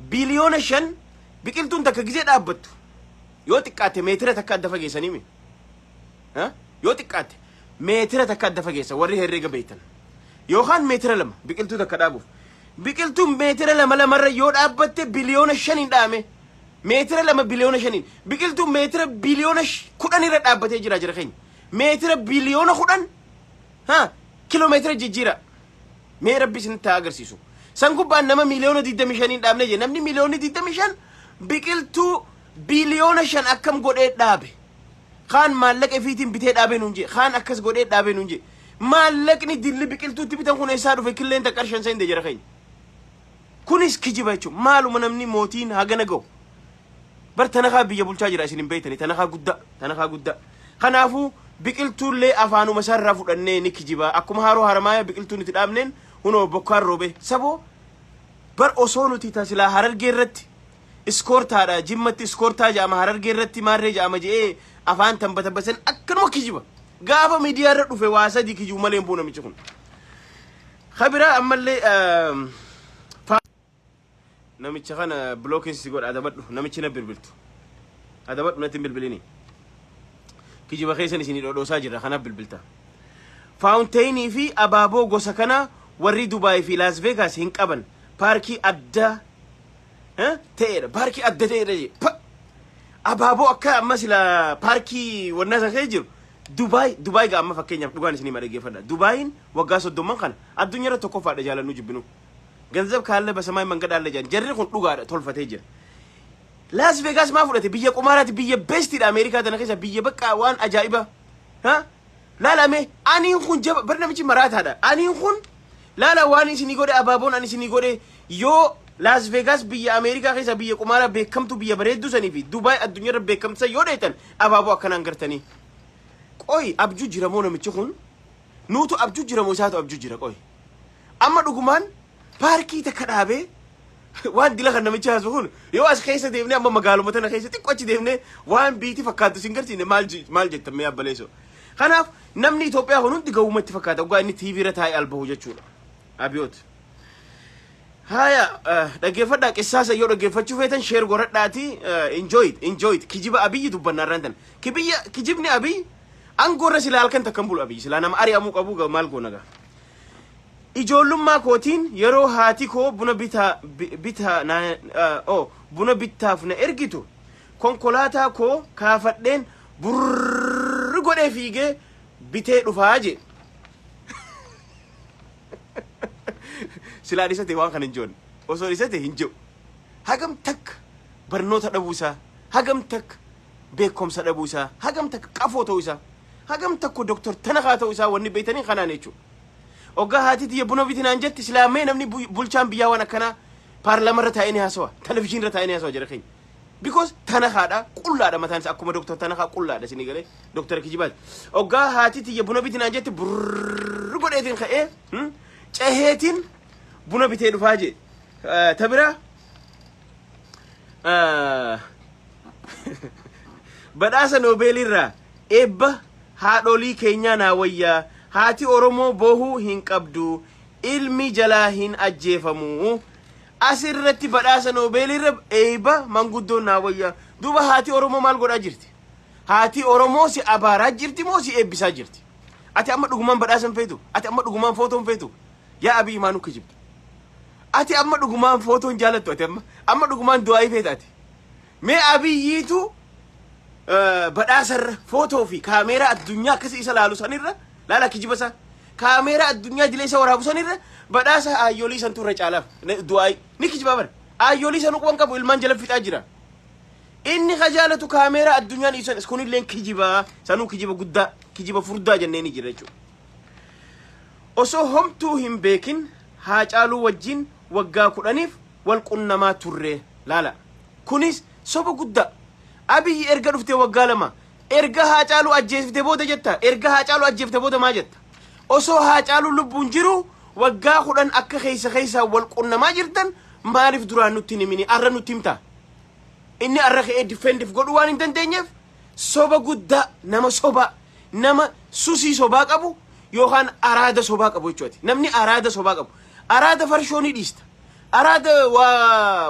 biliyoona 5 biqiltuun takka gizee dhaabbattu yoo xiqqaate meetira takka adda fageessanii mi yoo xiqqaate meetira takka adda fageessa warri herreega beektan yookaan meetira 2 biqiltuu takka dhaabuuf biqiltuun meetira 2 lamarra yoo dhaabbatte biliyoona 5 dhaame meetira 2 biliyoona 5 biqiltuu meetira biliyoona 10 irra dhaabbatee jira keenya meetira biliyoona 10 ها كيلومتر جيجيرا مي ربي سنتا اغرسيسو سانكوبا نما مليون دي دمشانين دامنه نمني مليون دي دمشان بقلتو بليون شان اكم غودي دابه خان مالك افيتين بيتي دابه نونجي خان اكس غودي دابه نونجي مالك ني دل بقلتو تبيتن كون يسادو في كلين تقرشن سين دجرا خين كونيس كجيباچو مالو منمني موتين هاغنغو بر تنخا بيا بولچا جرا سين بيتني تنخا غودا خنافو بقلتو لي افانو مسار فدنه ني كجيبا اكم هارو هرمايا بقلتو نتي دامنن هنو بوكار روبي سبو بر اوسونو تيتا سلا هرر جيرت اسكورتا دا جيمت اسكورتا جاما هرر جيرت ماري جاما جي افان تنبتبسن اكنو كجيبا غافا ميديا ردو في واسا دي كجو مالين بونا ميچكون خبره املي نميچ خنا بلوكين سيغور ادبد نميچ نبربلتو ادبد نتم بلبليني كجيبا خيسن سيني دو ساجر خنا بلبلتا فاونتيني في ابابو غوسكنا وري دبي في لاس فيغاس هنقبن باركي ادا ها تير باركي ادا تير ابابو اكا مثلا باركي والناس خيجر دبي غا ما فكينيا دوغان سيني مدغي فدا دبيين وغاسو دومن خان الدنيا را توكو فدا جالا نوجبنو ገንዘብ ካለ በሰማይ መንገድ አለ ጃን ጀሪ ሁን ዱጋ ተልፈተ ጀ ላስ ቬጋስ ማፍረተ ቢየ ቁማራት ቢየ ቤስት ዲ አሜሪካ ተነከሰ ቢየ በቃ ዋን አጃኢባ ها لا مي اني خون جب برنامج مرات هذا اني خون لا واني سيني غودي ابابون اني سيني غودي يو لاس فيغاس بي امريكا خيسا بي قمارا بكم تو بي بريدو سني في دبي الدنيا بكم سا يوديتن ابابو كان انغرتني قوي ابجو جرمو نمچخون نوتو ابجو جرمو ساتو ابجو جرا قوي اما دغمان باركي تكدابه وان دي لخن نمچ هازون يو اس خيسا ديمني اما مغالو متنا خيسا تقوچ ديمني وان بيتي فكاتو سينغرتي مال جت مي ابليسو خناف نمني إثيوبيا هنون دقوا متفقات أوقع إني تيفي رتاي البهوجة شولا أبيوت هايا دقيفة دق إساسا يو دقيفة شوفيتن شير غورت داتي enjoyed كجيب أبي يدوبنا رندن كجيبني أبي أنغور سلال كن تكمل أبي سلانام أري أموك أبوك مال كونغا إجولم ما كوتين يرو هاتي كو بنا بيتا نا بنا بيتا فنا إرجيتو كونكولاتا كو كافتين غودي فيغي بيتي دفاجي سلا ديساتي وان كان جون اوسو ديساتي هنجو هاغم تك برنوتا دبوسا هاغم تك بيكوم سدبوسا هاغم تك قفوتوسا هاغم تك دكتور تنخاتوسا وني بيتني خنانيچو اوغا هاتي دي بونو بيتنا انجت اسلامي نمني بولچان بيا وانا كنا بارلمان رتايني هاسوا تلفزيون رتايني هاسوا جرخين because tanakada kullada matan akuma doctor tanaka kullada sinigale doctor kijibat oga hati ti buna bitina jeti godetin khae cehetin buna bite dufaje tabira badasa nobelira ebba hadoli kenya na wayya hati oromo bohu hinqabdu ilmi jalahin ajjefamu asirratti badasa nobelira eba manguddo nawaya duba hati oromo mal goda jirti hati oromo si abara jirti mo si ebisa jirti ati amma duguman badasan feetu ati amma duguman foton feetu ya abi imanu kujib ati amma duguman foton jalatto ati amma duguman duai feetati me abi yitu badasar foto fi kamera ad-dunya kasi isa lalu sanirra lala kijibasa kamera ad-dunya dilesa warabu sanirra badasa ayoli santu racalaf duai niki babar ayoli sanu ko wanka ilman jalaf fita jira inni khajalatu kamera ad-dunya ni san skoni len kijiba sanu kijiba gudda kijiba furda janneni jirecho oso homtu himbekin hacalu wajin wagga kudanif wal qunnama turre lala kunis soba gudda abi erga dufte wagga lama erga hacalu ajjefte boda jetta erga hacalu ajjefte boda ma jetta oso hacalu lubun jiru wagga kudan akka khaysa wal qunnama jirtan marif duranu tinimini arranu timta inni arraxe defensive godu wan intentenyef soba gudda nama susi soba qabu yohan arada soba qabu choti namni arada soba qabu arada farshoni dista arada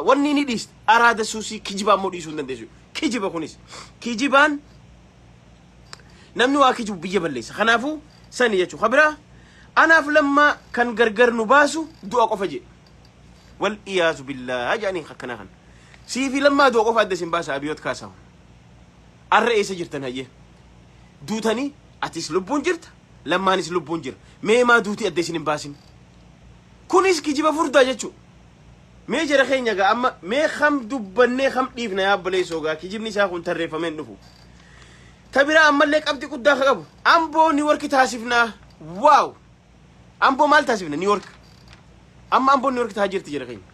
wanni ni dista arada susi kijiba modi sun dendesu kijiba kunis kijiban namni wa kijibu biye ballaysa khanafu sani yachu khabira ana flamma kan gargar nubasu du'a qofaje wal iyaz billah ajani khakana سيفي لما دو قف ادسين باسا ابيوت كاسا الرئيس جرتن هي دوتني اتيس لبون جرت lammaanis lubbuun jira mee maa duuti adda isin hin baasin kunis kijiba furdaa jechuudha mee jara keenya gaa amma mee kham dubbannee kham dhiifna yaa baleessoo gaa kijibni isaa kun tarreeffameen dhufu tabira ammallee qabdi guddaa qabu amboo ni warki taasifnaa waaw amboo maal taasifna ni warki amma amboo ni warki taajirti jara keenya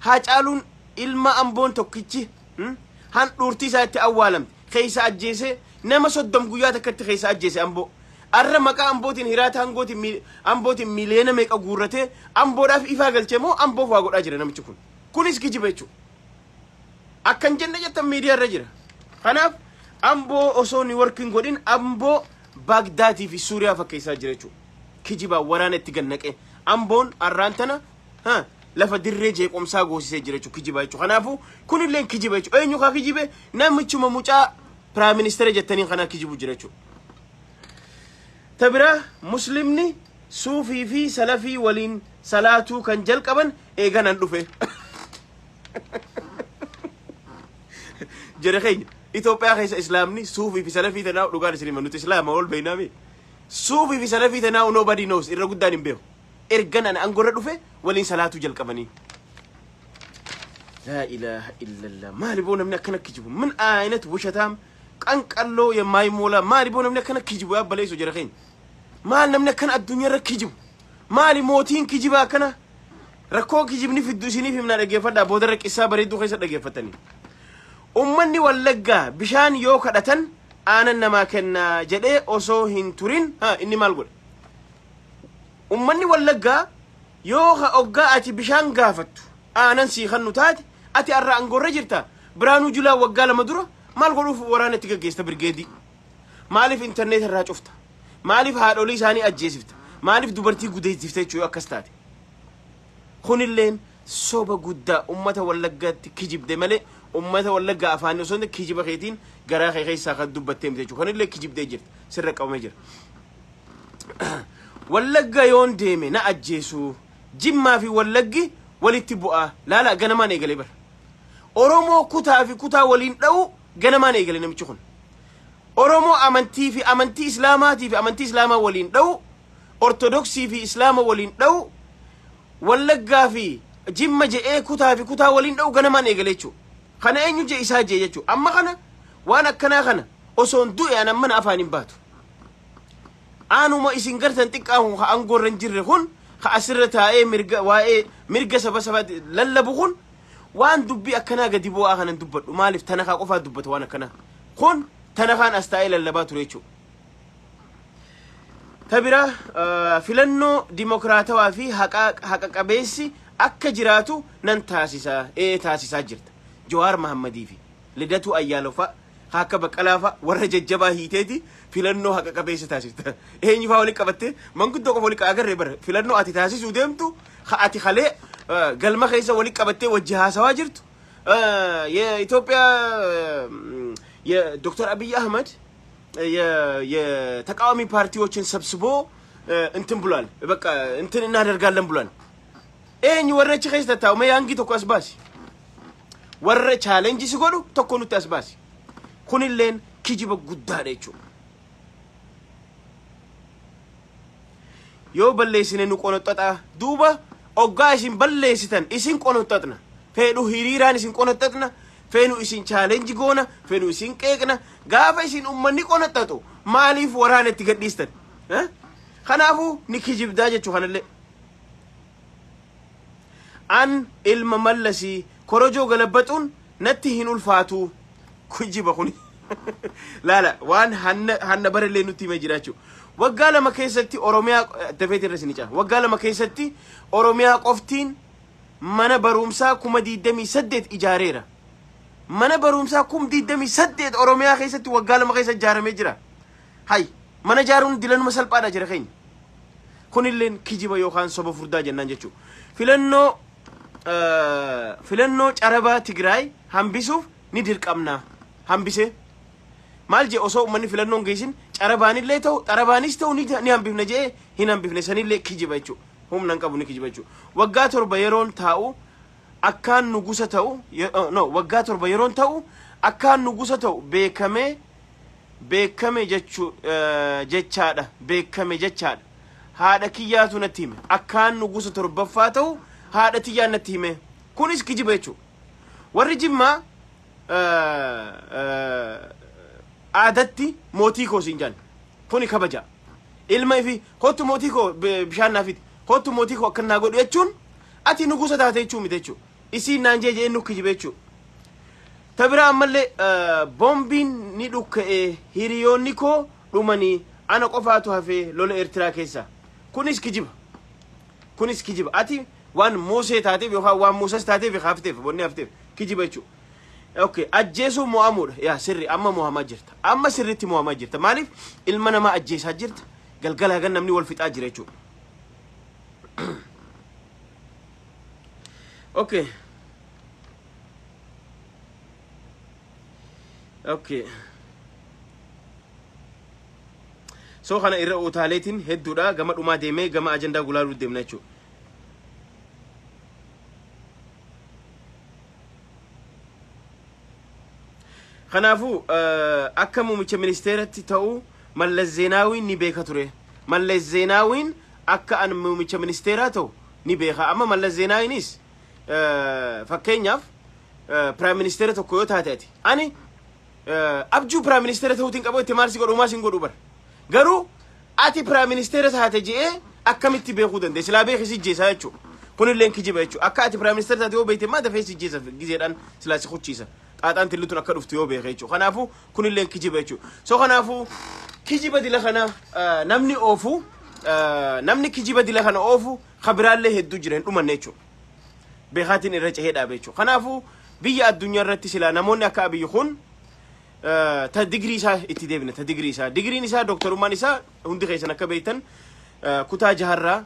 haa caaluun ilma amboon tokkichi han dhuurtii isaa itti awwaalamte keessa ajjeese nama 30 guyyaa takkatti keessa ajjeese amboo arra maqaa ambootiin hiraata ambootiin miliyoona meeqa guurratee amboodhaaf ifaa galchee moo amboof waa godhaa jira namichi kun kunis kijiba jechuudha akkan jenne jettan miidiyaa irra jira kanaaf amboo osoo ni working godhin amboo Bagdaatii fi Suuriyaa fakkeessaa jira jechuudha kijiba waraana itti gannaqee amboon arraan tana lafa dirree jeequmsaa goosisee jira jechuudha kijiba jechuudha kanaafu kunillee kijiba jechuudha eenyu kaa kijibe namichuma mucaa Prime Minister jettaniin kana kijibu jira jechuudha تبرا مسلمني صوفي في سلفي ولين صلاتو كان جل قبن إيجان ندفه جرخين إثيوبيا خيس إسلامني صوفي في سلفي تناو لقار سليمان نت إسلام أول بينامي صوفي في سلفي تناو nobody knows إرجع دانين بيو إرجعنا أنا أنقر ندفه ولين صلاتو جل قبني لا إله إلا الله ما لبونا من كنا كجبو من آينة وشتام كان قالوا يا ماي مولا ما لبونا من كنا كجبو يا بليسو جرخين ما لنا كان الدنيا ركجب ما لي موتين كجبا كنا ركوك كجبني في الدوسيني في من الرجيفة دا بودرك إسابة ريدو خيسة الرجيفة تاني أمني واللقى بشان يوكا دتن أنا نما كنا جدي أوسو هنتورين إني مالقول أمني واللقى يوكا أوقا أتي بشان قافت أنا نسي خنو تاد أتي أرى أنقر رجرتا برانو جلا وقال مدورة مالقولو ورانا تيجا جيستا برجيدي مالي في إنترنت الراج أفتا مالف هادولي ساني أجيسفت مالف دوبرتي قدي زفتة شو أكستات خون اللين صوبة قدا أمته ولقت كجيب دملة أمته ولقى أفاني وصلنا كجيب خيتين قرا خي ساقط دوبتهم تيجو خون اللي كجيب ديجرت سرك أو مجر ولقى يون ديمي نا أجيسو جيم ما في ولقي ولتبوء لا جنا ما نيجي لبر أرومو كتا في كتا ولين لو جنا ما نيجي لنا متشخون أرومو أمنتي في أمنتي إسلاماتي في أمنتي إسلام ولين لو أرثوذكسي في إسلام ولين لو ولقى في جيم جاء كتا في كتا ولين لو جنا ما نيجي ليشو خنا أين يجي إساجي يجو أما خنا وأنا خنا أصون دوي أنا من أفاني باتو أنا ما إسنجرتن تكاهون خانقور رنجرهون خأسرتها إيه مرجع سبا للا بخون وان دبي أكنا قد يبوا أخنا ندبت وما لف تناخا قفا دبت وانا كنا خون تناخان أستايل اللبات ريتشو تبرا فيلنو ديمقراطا وفي حقا بيسي أكا جراتو نن تاسيسا تاسيسا جرت جوار محمدي في لدتو أيالو فا هكا بقلافا ورجة جبا هيتيتي فيلنو حقا بيسي تاسيسا إيه نفا ولي قبتي من كنتو قفولي كأغر ريبر فيلنو أتي تاسيسو ديمتو أتي خالي قلما خيسا ولي قبتي وجهها سوا جرتو يا إثيوبيا يا دكتور أبي أحمد يا تقاومي بارتيوچن سبسبو انتن بلال بقى انتن እናደርጋለን ብሏል እኝ ወረች ኸይስተታው መያንጊ ተቆስ ባሲ ወረ ቻሌንጅ ሲጎዱ ተኮኑ ተስባሲ ኩንለን ኪጂበ ጉዳዴቹ ዮ በለሲነ ንቆነጠጣ ዱባ ኦጋሽን በለሲተን ኢሲን ቆነጠጥና ፌዱ ሂሪራን ኢሲን ቆነጠጥና فينو إسين challenge جونا فينو إسين كيكنا غافة إسين أمني كونا تاتو ماليف ورانة تقديستن ها خنافو نكيجيب داجة شو خنالي عن المملسي كروجو غلبتون نتهين الفاتو كجيب أخوني لا وان هن برلي نتي مجراتشو وقال ما كيستي أوروميا تفيت الرسنيجا وقال ما كيستي أوروميا قفتين منا برومسا كوما دي دمي سدت إجاريرا mana barumsa kum diddami saddeet oromiyaa keessatti waggaa lama keessa ijaaramee jira hay mana jaaruun dilan masalphaadha jira keenya kunilleen kijiba yookaan soba furdaa jennaan jechuu filannoo carabaa Tigraay hambisuuf ni dirqamna hambise maal je osoo ummanni filannoon geessin carabaanillee ta'u xarabaanis ta'u ni hambifna jee hin hambifne sanillee kijiba jechuu humnan qabu ni kijiba jechuu waggaa torba yeroon taa'u akkaan nugusa ta'u no waggaa torba yeroon ta'u akkaan nugusa ta'u beekame beekame jechaadha beekame jechaadha haadha kiyyaatu natti hime akkaan nugusa torbaffaa ta'u haadha tiyyaan natti hime kunis kijiba jechuudha warri Jimmaa aadatti mootii koo siin jaan kuni kabaja ilma ifi hottu mootii koo bishaan naafiti hottu mootii koo akkan naa godhu jechuun ati nugusa taate jechuu miti jechuudha isiin naan jee nu kijiba jechuudha tabira ammallee bombiin ni dhukka'e hiriyoonni koo dhumanii ana qofaatu hafee lola Eertiraa keessa kunis kijiba ati waan Musee taateef yookaan waan Musaas taateef hafteef bonni hafteef kijiba jechuudha okay ajjeesuu mo'amuudha yaa sirri amma mo'amaa jirta amma sirritti mo'amaa jirta maaliif ilma namaa ajjeesaa jirta galgala hagan namni wal fixaa jira jechuudha okay so kana irra utaaleetiin hedduudha gama dhumaa deemee gama ajandaa gulaaluu deemna jechuudha kanaafuu akka muummicha ministeeratti ta'uu Mallas Zeenaawiin ni beeka ture Mallas Zeenaawiin akka an muummicha ministeeraa ta'u ni beeka amma Mallas Zeenaawiinis fakkeenyaaf prime minister tokko yoo taate ati ani abjuu prime minister ta'uutiin qabu itti maal si godhu maal si godhu bar garuu ati prime minister taate jee akkamitti beekuu dandeessa silaa beeki si jeesaa jechuudha kunilleen kijiba jechuudha akka ati prime minister taate yoo beekte maa dafee si jeesa gizeedhaan silaa si kuchiisa xaaxaan tillitun akka dhuftu yoo beeke jechuudha kanaafuu kunilleen kijiba jechuudha so kanaafuu kijiba dila kana namni oofu namni kijiba dila kana oofu khabiraallee hedduu jira hin dhumanne jechuudha beekaatiin irra cehee dhaabe jechuudha kanaafuu biyya addunyaa irratti silaa namoonni akka abiyyi kun ta digrii isaa itti deebina ta digriin isaa doktorummaan isaa hundi keessan akka beektan kutaa jaharraa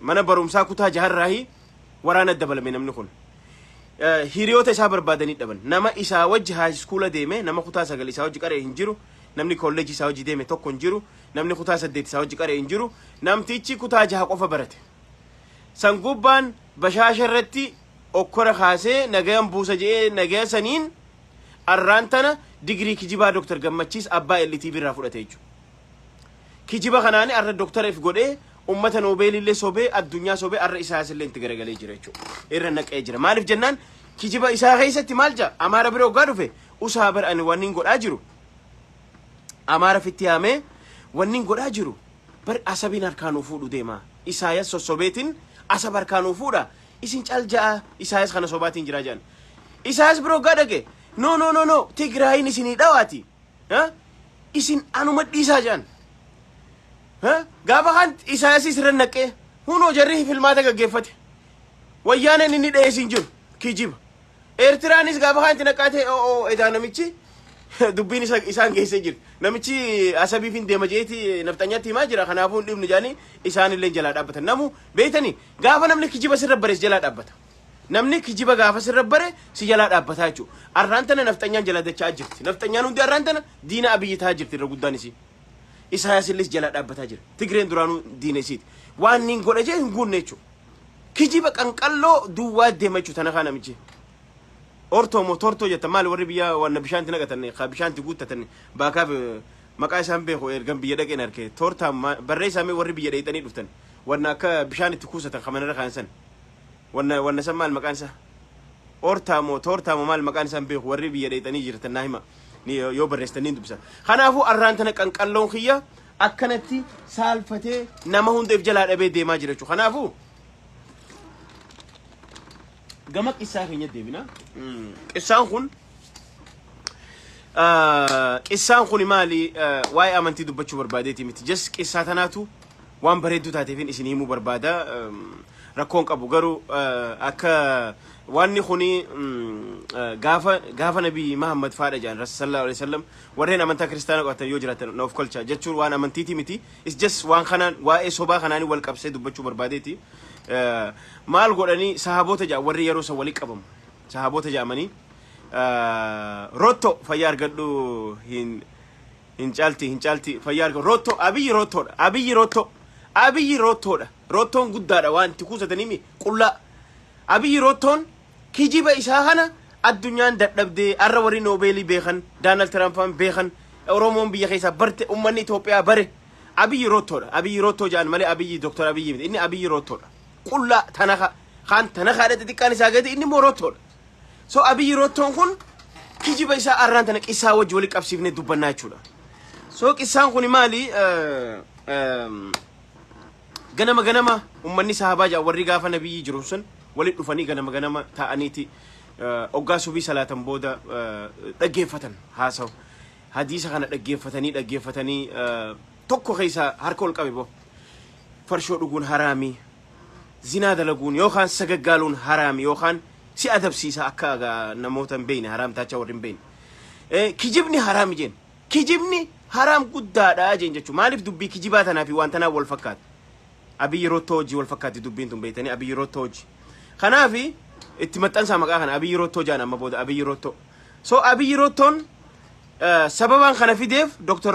mana barumsaa kutaa jaharraa waraana dabalame namni kun hiriyoota isaa barbaadanii dhaban nama isaa wajji high school deeme nama kutaa 9 isaa wajji qaree hin jiru namni college isaa wajji deeme tokko hin jiru namni kutaa 8 isaa wajji qaree hin jiru namtichi kutaa 6 qofa barate sangubbaan bashaasha irratti okkora kaasee nagayan buusa jee nagaya saniin arraantana digrii kijibaa Dr. Gammachiis abbaa LTV irraa fudhate jechuudha kijiba kanaani arra Dr. F godhee ummata Noobeelillee sobee addunyaa sobee arra isaas illee itti garagalee jira jechuudha irra naqee jira maaliif jennaan kijiba isaa keessatti maal jaa Amaara bira ogaa dhufe usaa bar ani wannin godhaa jiru Amaara fitti yaamee wannin godhaa jiru bar asabiin harkaanuu fuudhu deema Isaayas sossobeetiin asab harkaanuu fuudha isin calja'a Isaayas kana sobaatiin jira jaan Isaayas bira ogaa dhage no Tigraayin isinii dhawaati isin anuma dhiisaa jaan gaafa kan Isaayas irra naqee hunoo jarri filmaata gaggeeffate wayyaaneen inni dheesin jiru kijiba Eertiraanis gaafa kan naqaate edaa namichi dubbiin isaan geessee jiru namichi asabiif hin deema jeeti naftanyaatti himaa jira kanaafuu dhibnu jaanii isaan illee jalaa dhaabbatan namu beeytanii gaafa namni kijiba sirra barees jalaa dhaabbata namni kijiba gaafa sirra bare si jalaa dhaabbataa jechuudha arraantana naftanyaan jalaa dachaa jirti naftanyaan hundi arraantana diina abiyyi taa jirti irra guddaan isii Isaayas illee jalaa dhaabbataa jira Tigreen duraanuu diina isiiti waan nin godha jee hin guunne jechuudha kijiba qanqalloo duwwaa deema jechuudha tana kaa namichi ortoomoo tortoo jetta maal warri biyya wanna bishaanti naqatan kaa bishaanti guuttatan baakaaf maqaa isaan beeku ergan biyya dhaqeen arke tortaa barree isaamee warri biyya dheeyxanii dhuftan wanna akka bishaan itti kuusatan kamanarra kaansan wanna san maal maqaan isaa tortaamoo maal maqaan isaan beeku warri biyya dheeyxanii jirtan naa hima yoo barreessitanii dubsa kanaafuu arraan tana qanqalloon kiyya akkanatti saalfatee nama hundeef jalaa dhabee deemaa jira jechuudha kanaafuu gama qissaa keenya deebina qissaan kun maali waa'ee amantii dubbachuu barbaadeeti miti just qissaa tanaatu waan bareedduu taateefin isin himuu barbaada rakkoon qabu garuu akka wanni kuni gaafa nabi Muhammad faadha jaan sallallahu alaihi wasallam warreen amantaa kristaana qabatan yoo jiraatan noof kolcha jechuun waan amantiiti miti is just waan kanaan waa'ee sobaa kanaani wal qabsee dubbachuu barbaadeeti maal godhanii sahaboota jaa warri yeroo san walii qabamu sahaboota jaamanii rotto fayyaa argadhu hin caalti fayyaa argadhu rotto abiyyi rottoodha rottoon guddaadha waan itti kuusatanii qullaa abiyyi rottoon kijiba isaa kana الدنيا دبدي الروري نوبيلي بيخن دونالد ترامب بيخن أورومون بيخيسا برت أمني توبيا بره أبي روتو جان مالي أبي دكتور أبي إني أبي روتو كل تناخ خان تناخ هذا تكاني ساقد إني مو روتو سو أبي روتو كون كيجي بيسا أران تنك إسا وجولك أبسيفني دوبنا يشولا سو إسان كوني مالي ganama ummanni sahabaa jaa warri gaafa nabiyyi jiru sun walit dhufanii ganama ta'aniiti oggaa subii salaatan booda dhaggeeffatan haasaw hadiisa kana dhaggeeffatanii tokko keessa harka ol qabe bo farshoo dhuguun haraami zinaa dalaguun yookaan sagaggaaluun haraami yookaan si adabsiisa akka namoota hin beekne haraam taacha warri hin beekne kijibni haraami jeen kijibni haraam guddaadha jeen jechuun maaliif dubbii kijibaa tanaa fi waan tanaa wal fakkaata أبي يروتوجي والفكات دبين بيتني أبي يروتوجي خنافي اتمتن سامع خنا أبي يروتوجي أنا ما بود أبي يروتو أبي يروتون سببا خنافي ديف دكتور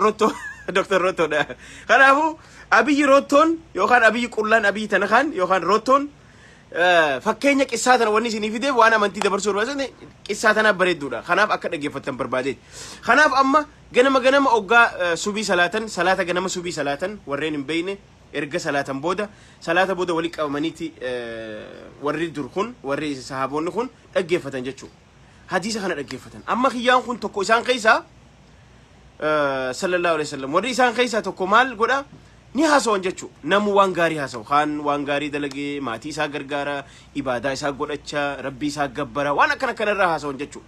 روتو ده خنافو أبي يروتون يوخان أبي كلان أبي تنخان يوخان روتون فكينك إساتنا وني سني في ديف وأنا منتي دبرسور بس إساتنا بريد دودا خناف أكاد أجيفتن بربادي خناف أما جنما أوجا سوبي صلاة جنما سوبي صلاة ورين بينه إرجع صلاة بودا وليك أو منيتي وري درخون وري صحابون خون أجيفتن جتشو حديث خنا أجيفتن أما خيان خون تكو إنسان خيسا صلى الله عليه وسلم وري إنسان خيسا تكو مال قدا ني هاسون جتشو نمو وانغاري هاسو خان وانغاري دلقي ماتي سا غرغارا إبادة سا قدتشا ربي سا غبرا وانا كنا را هاسون جتشو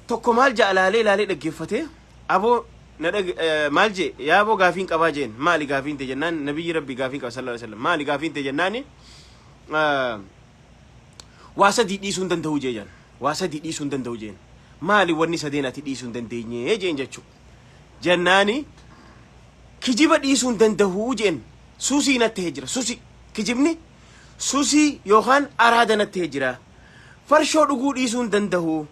تكو مال جاء لالي أجيفته أبو ندق مالجي يا أبو غافين كباجين مالي غافين تجنان نبي ربي غافين كبا صلى الله عليه وسلم مالي غافين تجناني واسا دي سندن توجين واسا دي سندن توجين مالي ورني سدينا تي سندن تيني جين جچو جناني كجيبا دي سندن توجين سوسي نتهجرا سوسي كجيبني سوسي يوخان أرادة نتهجرا فرشو دغو دي سندن تو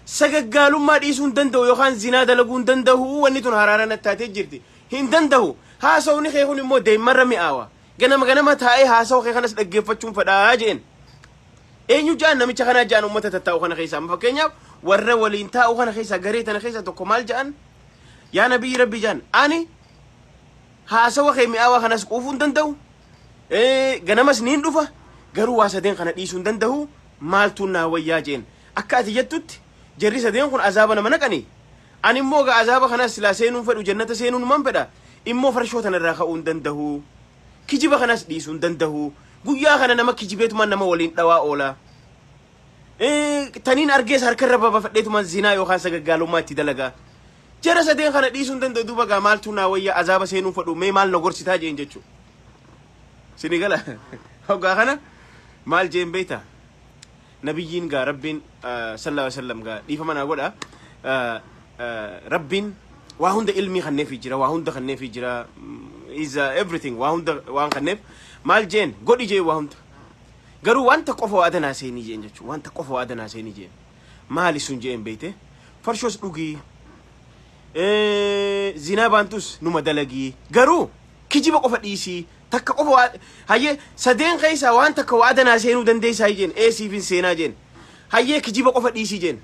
سجقالوا ديسون دندو يوخان زنا دلقون دندو ونيتون هرارنا تاتي جرتي هين دندو هاسو نخيخون مو دي مرة مئاوة غنما تاي هاسو خيخانس دقيفتشون فداجين اينيو جان نمي چخنا جان امتا تتاو خانا خيسا مفكينيا ورّا ولين تاو خانا خيسا غريتنا خيسا تو كمال جان يا نبي ربي جان اني هاسو خي مئاوة خانس قوفون دندو غنما سنين دوفا غرو واسدين خانا ديسون دندو مالتونا وياجين اكاتي جتوت جري سدين كون عذابنا منكني أنا موجا عذاب خنا سلاسين فدو جنة سين من بدا إمو فرشوتنا الرخاون دندهو كجيب خنا ديسون دندهو قويا خنا نما كجيبت من نما ولين دوا أولا تنين أرجس هركربا بفديت من زنا يو خاصة قالوا ما تدلقا جري سدين خنا ديسون دندو بقى مالتونا ويا عذاب سين فدو مال نقول ستاجي إنجتشو سنغلا هو خنا مال جيم بيتا نبيين قا ربين صلى الله عليه وسلم قا دي فمن أقول ربين وهند علمي خنّي في جرا وهند خنّي في جرا is everything وهند خنّي مال جين قولي جي وهند قالوا وانت قفوا أدنى سيني جين جتشو وانت قفوا أدنى سيني جين مالي سنجين بيته فرشوس لوجي زنا بانتوس نما دلقي قالوا كيجي بقفة ديسي تك قفوا هاي سدين قيسا وانت قفوا أدنى سينو دندي ساي جين سي في سينا جين هاي كيجي بقفة ديسي جين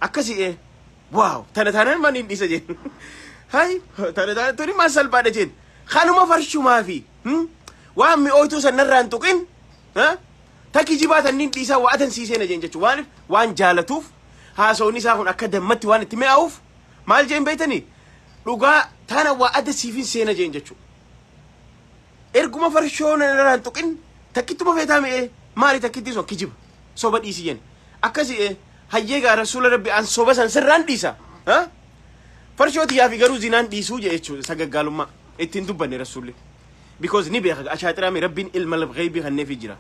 أكسي واو تانا ما نديس جين هاي تانا توني ما سلبا جين خانو ما فرشو ما في وامي اويتو سنران توكين ها تاكي جيبات نديسا وادن سيسينا جين جتشو وان جالتوف هاسوني ساخون أكدمتي وان تمي أوف مال جين بيتني لوغا تانا وادن سيفين سينا جين جتشو إرقو ما فرشو نران توكين تاكيتو ما فيتامي مالي تاكيتي سو كيجيب صوبت إيسي جين أكسي هيجا رسول ربي أن صوبة سرّان ديسا ها فرشوتي يا في جرو زينان ديسو جيتشو سجى قالوا ما اتندوبني رسولي because نبي أشهد رامي ربين علم الغيب خنّي في جرا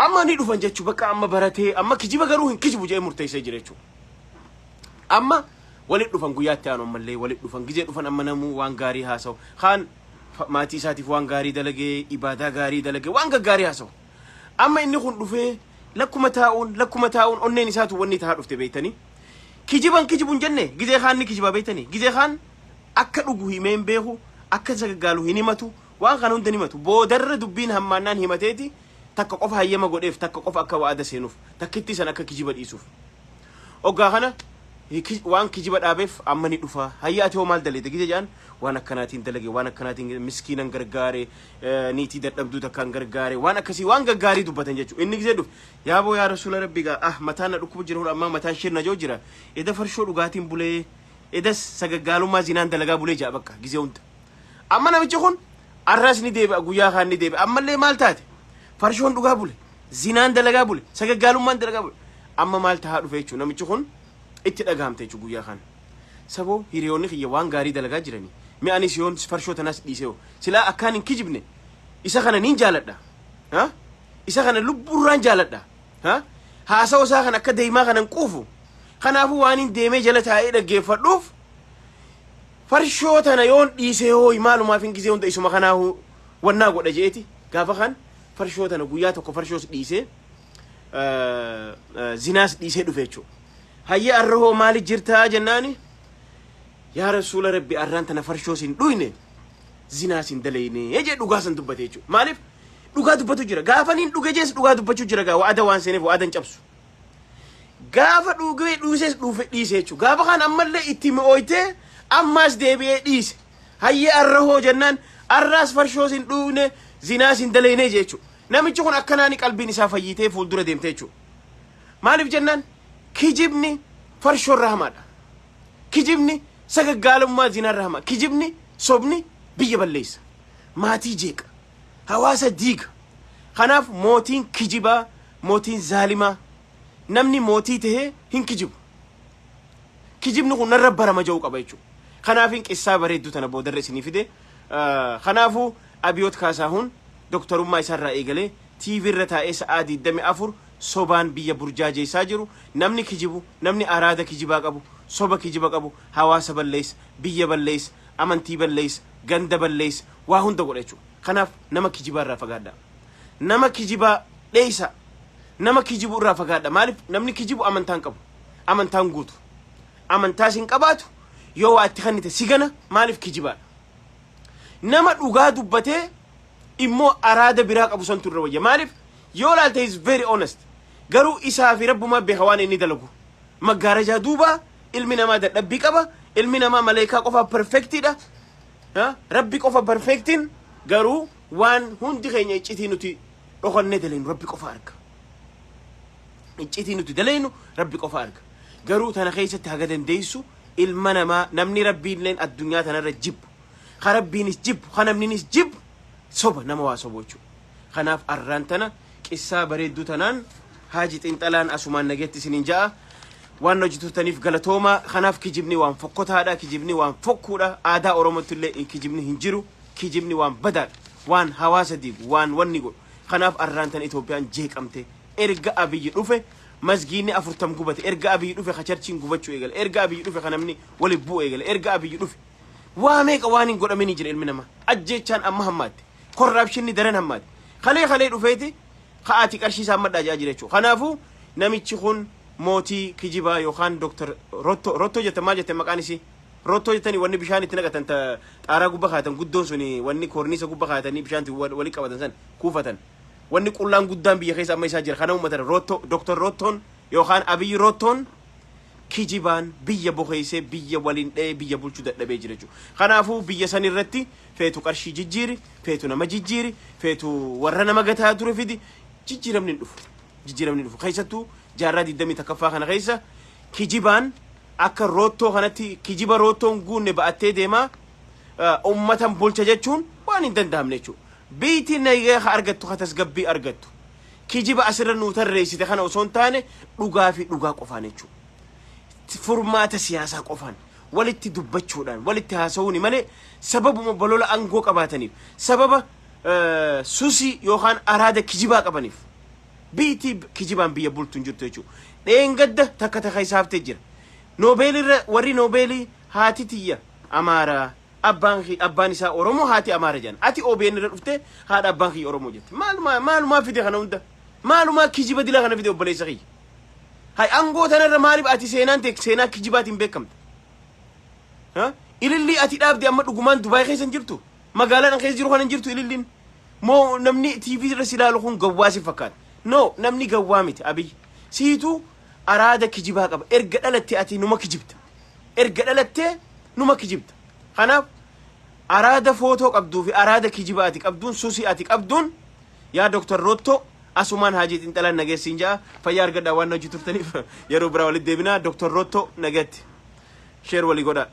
أما نيدو فنجتشو بكا أما براتي أما كجيب جروهن كجيبو جاي مرتيسة جريتشو أما ولد فنقيات تانو مللي ولد فنجيت فن أما نمو وانغاري هاسو خان ماتي ساتي وانغاري دلقي إبادة غاري دلقي وانغاري هاسو أما إني خن دفه لكم تاون أنني ساتو وني تهرب في بيتني كجيبون جنة جزء خان نكجيب بيتني جزء خان أكلوا هيمين بيهو أكل قالوا هنيمتو وان خانون دنيمتو بودر دبين همانان همتيتي takka qofa hayyama godheef takka qofa akka waada seenuuf takkitti san akka kijiba dhiisuuf oggaa kana waan kijiba dhaabeef amma ni dhufa hayyaati hoo maal daleete gije jaan waan akkanaatiin dalage waan akkanaatiin miskiinan gargaare niitii dadhabduu takkaan gargaare waan akkasii waan gaggaarii dubbatan jechuudha inni gizee dhuf yaaboo yaa rasuula rabbii gaa mataan na dhukkubu jira amma mataan shirna joo jira eda farshoo dhugaatiin bulee edas sagaggaalummaa zinaan dalagaa bulee jaa bakka gizee hunda amma namichi kun arras ni deebi'a guyyaa kaan ni deebi'a ammallee maal taate farshoon dhugaa bule zinaan dalagaa bule sagaggaalummaan dalagaa bule amma maal tahaa dhufe jechuudha namichi kun itti dhagahamte jechuudha guyyaa kaan saboo hiriyoonni kiyya waan gaarii dalagaa jiranii mi'anis yoon farshoo tanas dhiisee silaa akkaan hin kijibne isa kana niin jaaladha ha isa kana lubburraan jaaladha ha haasa'u isaa kana akka deemaa kanan quufu kanaafuu waan hin deemee jala taa'ee dhaggeeffadhuuf farshoo tana yoon dhiisee hooyi maalumaaf hin gizee hunda isuma kanaahu wannaa godha jeeti gaafa kan farshoo tana guyyaa tokko farshoos dhiisee zinaas dhiisee dhufe jechuudha hayya arrahoo maali jirtaa jennaani yaa rasuula rabbi arraan tana farshoos hin dhuyne zinaas hin dalayne jee dhugaa san dubbate jechuudha maaliif dhugaa dubbatu jira gaafa niin dhuge jees dhugaa dubbachuu jira gaa wa'ada waan seeneef wa'adan cabsu gaafa dhugee dhuusees dhuufe dhiise jechuudha gaafa kan ammallee itti mi'ooytee ammaas deebi'ee dhiise hayya arrahoo jennaan arraas farshoos hin dhuyne zinaas hin dalayne jechuudha namichi kun akkanaani qalbiin isaa fayyitee fuuldura deemte jechuudha maaliif jennaan kijibni farshoon rahamaadha kijibni sagaggaalummaa zinaan rahama kijibni sobni biyya balleessa maatii jeeqa hawaasa diiga kanaaf mootiin kijibaa mootiin zaalimaa namni mootii tahee hin kijibu kijibni kun narra barama ja'uu qaba jechuudha kanaafin qissaa bareedduu tana boodarra isinii fide kanaafuu abiyoot kaasaahun doktorummaa isaarraa eegalee TV irra taa'ee sa'aa 24 sobaan biyya burjaajeessaa jiru namni kijibu namni araada kijibaa qabu soba kijiba qabu hawaasa balleessa biyya balleessa amantii balleessa ganda balleessa waa hunda godha jechuudha kanaaf nama kijibaa irraa fagaadha nama kijibaa dheeysa nama kijibu irraa fagaadha maaliif namni kijibu amantaan qabu amantaan guutu amantaas hin qabaatu yoo waa itti kannite sigana maaliif kijibaadha nama dhugaa dubbatee immoo araada biraa qabu santu irra wayya maaliif yoo laalte is very honest garuu isaa fi rabbumaa beeka waan inni dalagu maggaarajaa duuba ilmi namaa dadhabbii qaba ilmi namaa maleekaa qofa perfectidha rabbi qofa perfectin garuu waan hundi keenya iccitii nuti dhokannee dalaynu rabbi qofa arga iccitii nuti dalaynu rabbi qofa arga garuu tana keessatti haga dandeessu ilma namaa namni rabbiilleen addunyaa tanarra jibbu ka rabbiinis jibbu ka namninis jibbu soba nama waa sobo jechuudha kanaaf arraan tana qissaa bareedduu tanaan haaji xinxalaan asumaan nageetti isiniin ja'a waan hojjetutaniif galatooma kanaaf kijibni waan fokkotaadha kijibni waan fokkuudha aadaa oromootti illee kijibni hin jiru kijibni waan badaadha waan hawaasa diigu waan wanni godhu kanaaf arraan tana Itoophiyaan jeeqamte erga abiyyi dhufe masgiinni 40 gubate erga abiyyi dhufe kacharchiin gubachuu eegale erga abiyyi dhufe kanamni wali bu'u eegale erga abiyyi dhufe waa meeqa waan hin godhamini jira ilmi namaa ajjeechaan amma hammaatti korraapshinni daran hammaatti kalee dhufeeti ka'aati qarshii isaa maddaa jaa jira jechuudha kanaafuu namichi kun mootii kijibaa yookaan doktor rotto jetamaa jette maqaan isii rotto jetanii wanni bishaan itti naqatan xaaraa gubba kaatan guddoon suni wanni korniisa gubba kaatanii bishaan wali qabatan san kuufatan wanni qullaan guddaan biyya keessa amma isaa jira kana uummata rotto doktor rottoon yookaan abiyyi rottoon kijibaan biyya bokeessee biyya waliin dhee biyya bulchuu dadhabee jira jechuudha kanaafuu biyya san irratti feetu qarshii jijjiiri feetu nama jijjiiri feetu warra nama gataa ture fidi jijjiiramni dhufu keessattuu jaarraa 20 takkaffaa kana keessa kijibaan akka rottoo kanatti kijiba rottoon guunne ba'attee deemaa ummatan bulcha jechuun waan hin danda'amne jechuudha biitiin nagee argattu tasgabbii argattu kijiba asirra nuu tarreessite kana osoo hin taane dhugaa fi dhugaa qofaan jechuudha furmaata siyaasaa qofaan walitti dubbachuudhaan walitti haasa'uuni malee sababuma bolola aangoo qabaataniif sababa susi yookaan araada kijibaa qabaniif biitii kijibaan biyya bultuun jirtu jechuudha dheengadda takka isaaftee jira noobeelirra warri noobeelii haati tiyya amaaraa abbaan isaa oromoo haati amaara jedhan ati OBN irra dhufte haadha abbaan kiyya oromoo jette maalumaa fide kana hunda maalumaa kijiba dilaa kana fide obboleessa kiyya hay aangoo tanarra maaliif ati seenaa kijibaatiin beekamta ilillii ati dhaabde amma dhugumaan Dubaay keessa hin jirtu magaalaan keessa jiru kana hin jirtu ililliin moo namni TV irra silaalu kun gawwaa si fakkaata no namni gawwaa miti abiy siitu araada kijibaa qaba erga dhalatte ati numa kijibta erga dhalatte numa kijibta kanaaf araada footoo qabduu fi araada kijibaati qabduun susi ati qabduun yaa Dr. Rotto asumaan haajiit intalan nageessiin jaa fayyaa argadhaa waan hojii turtaniif yeroo biraa walitti deebinaa Dr. Rotto nagatti sheer walii godhaa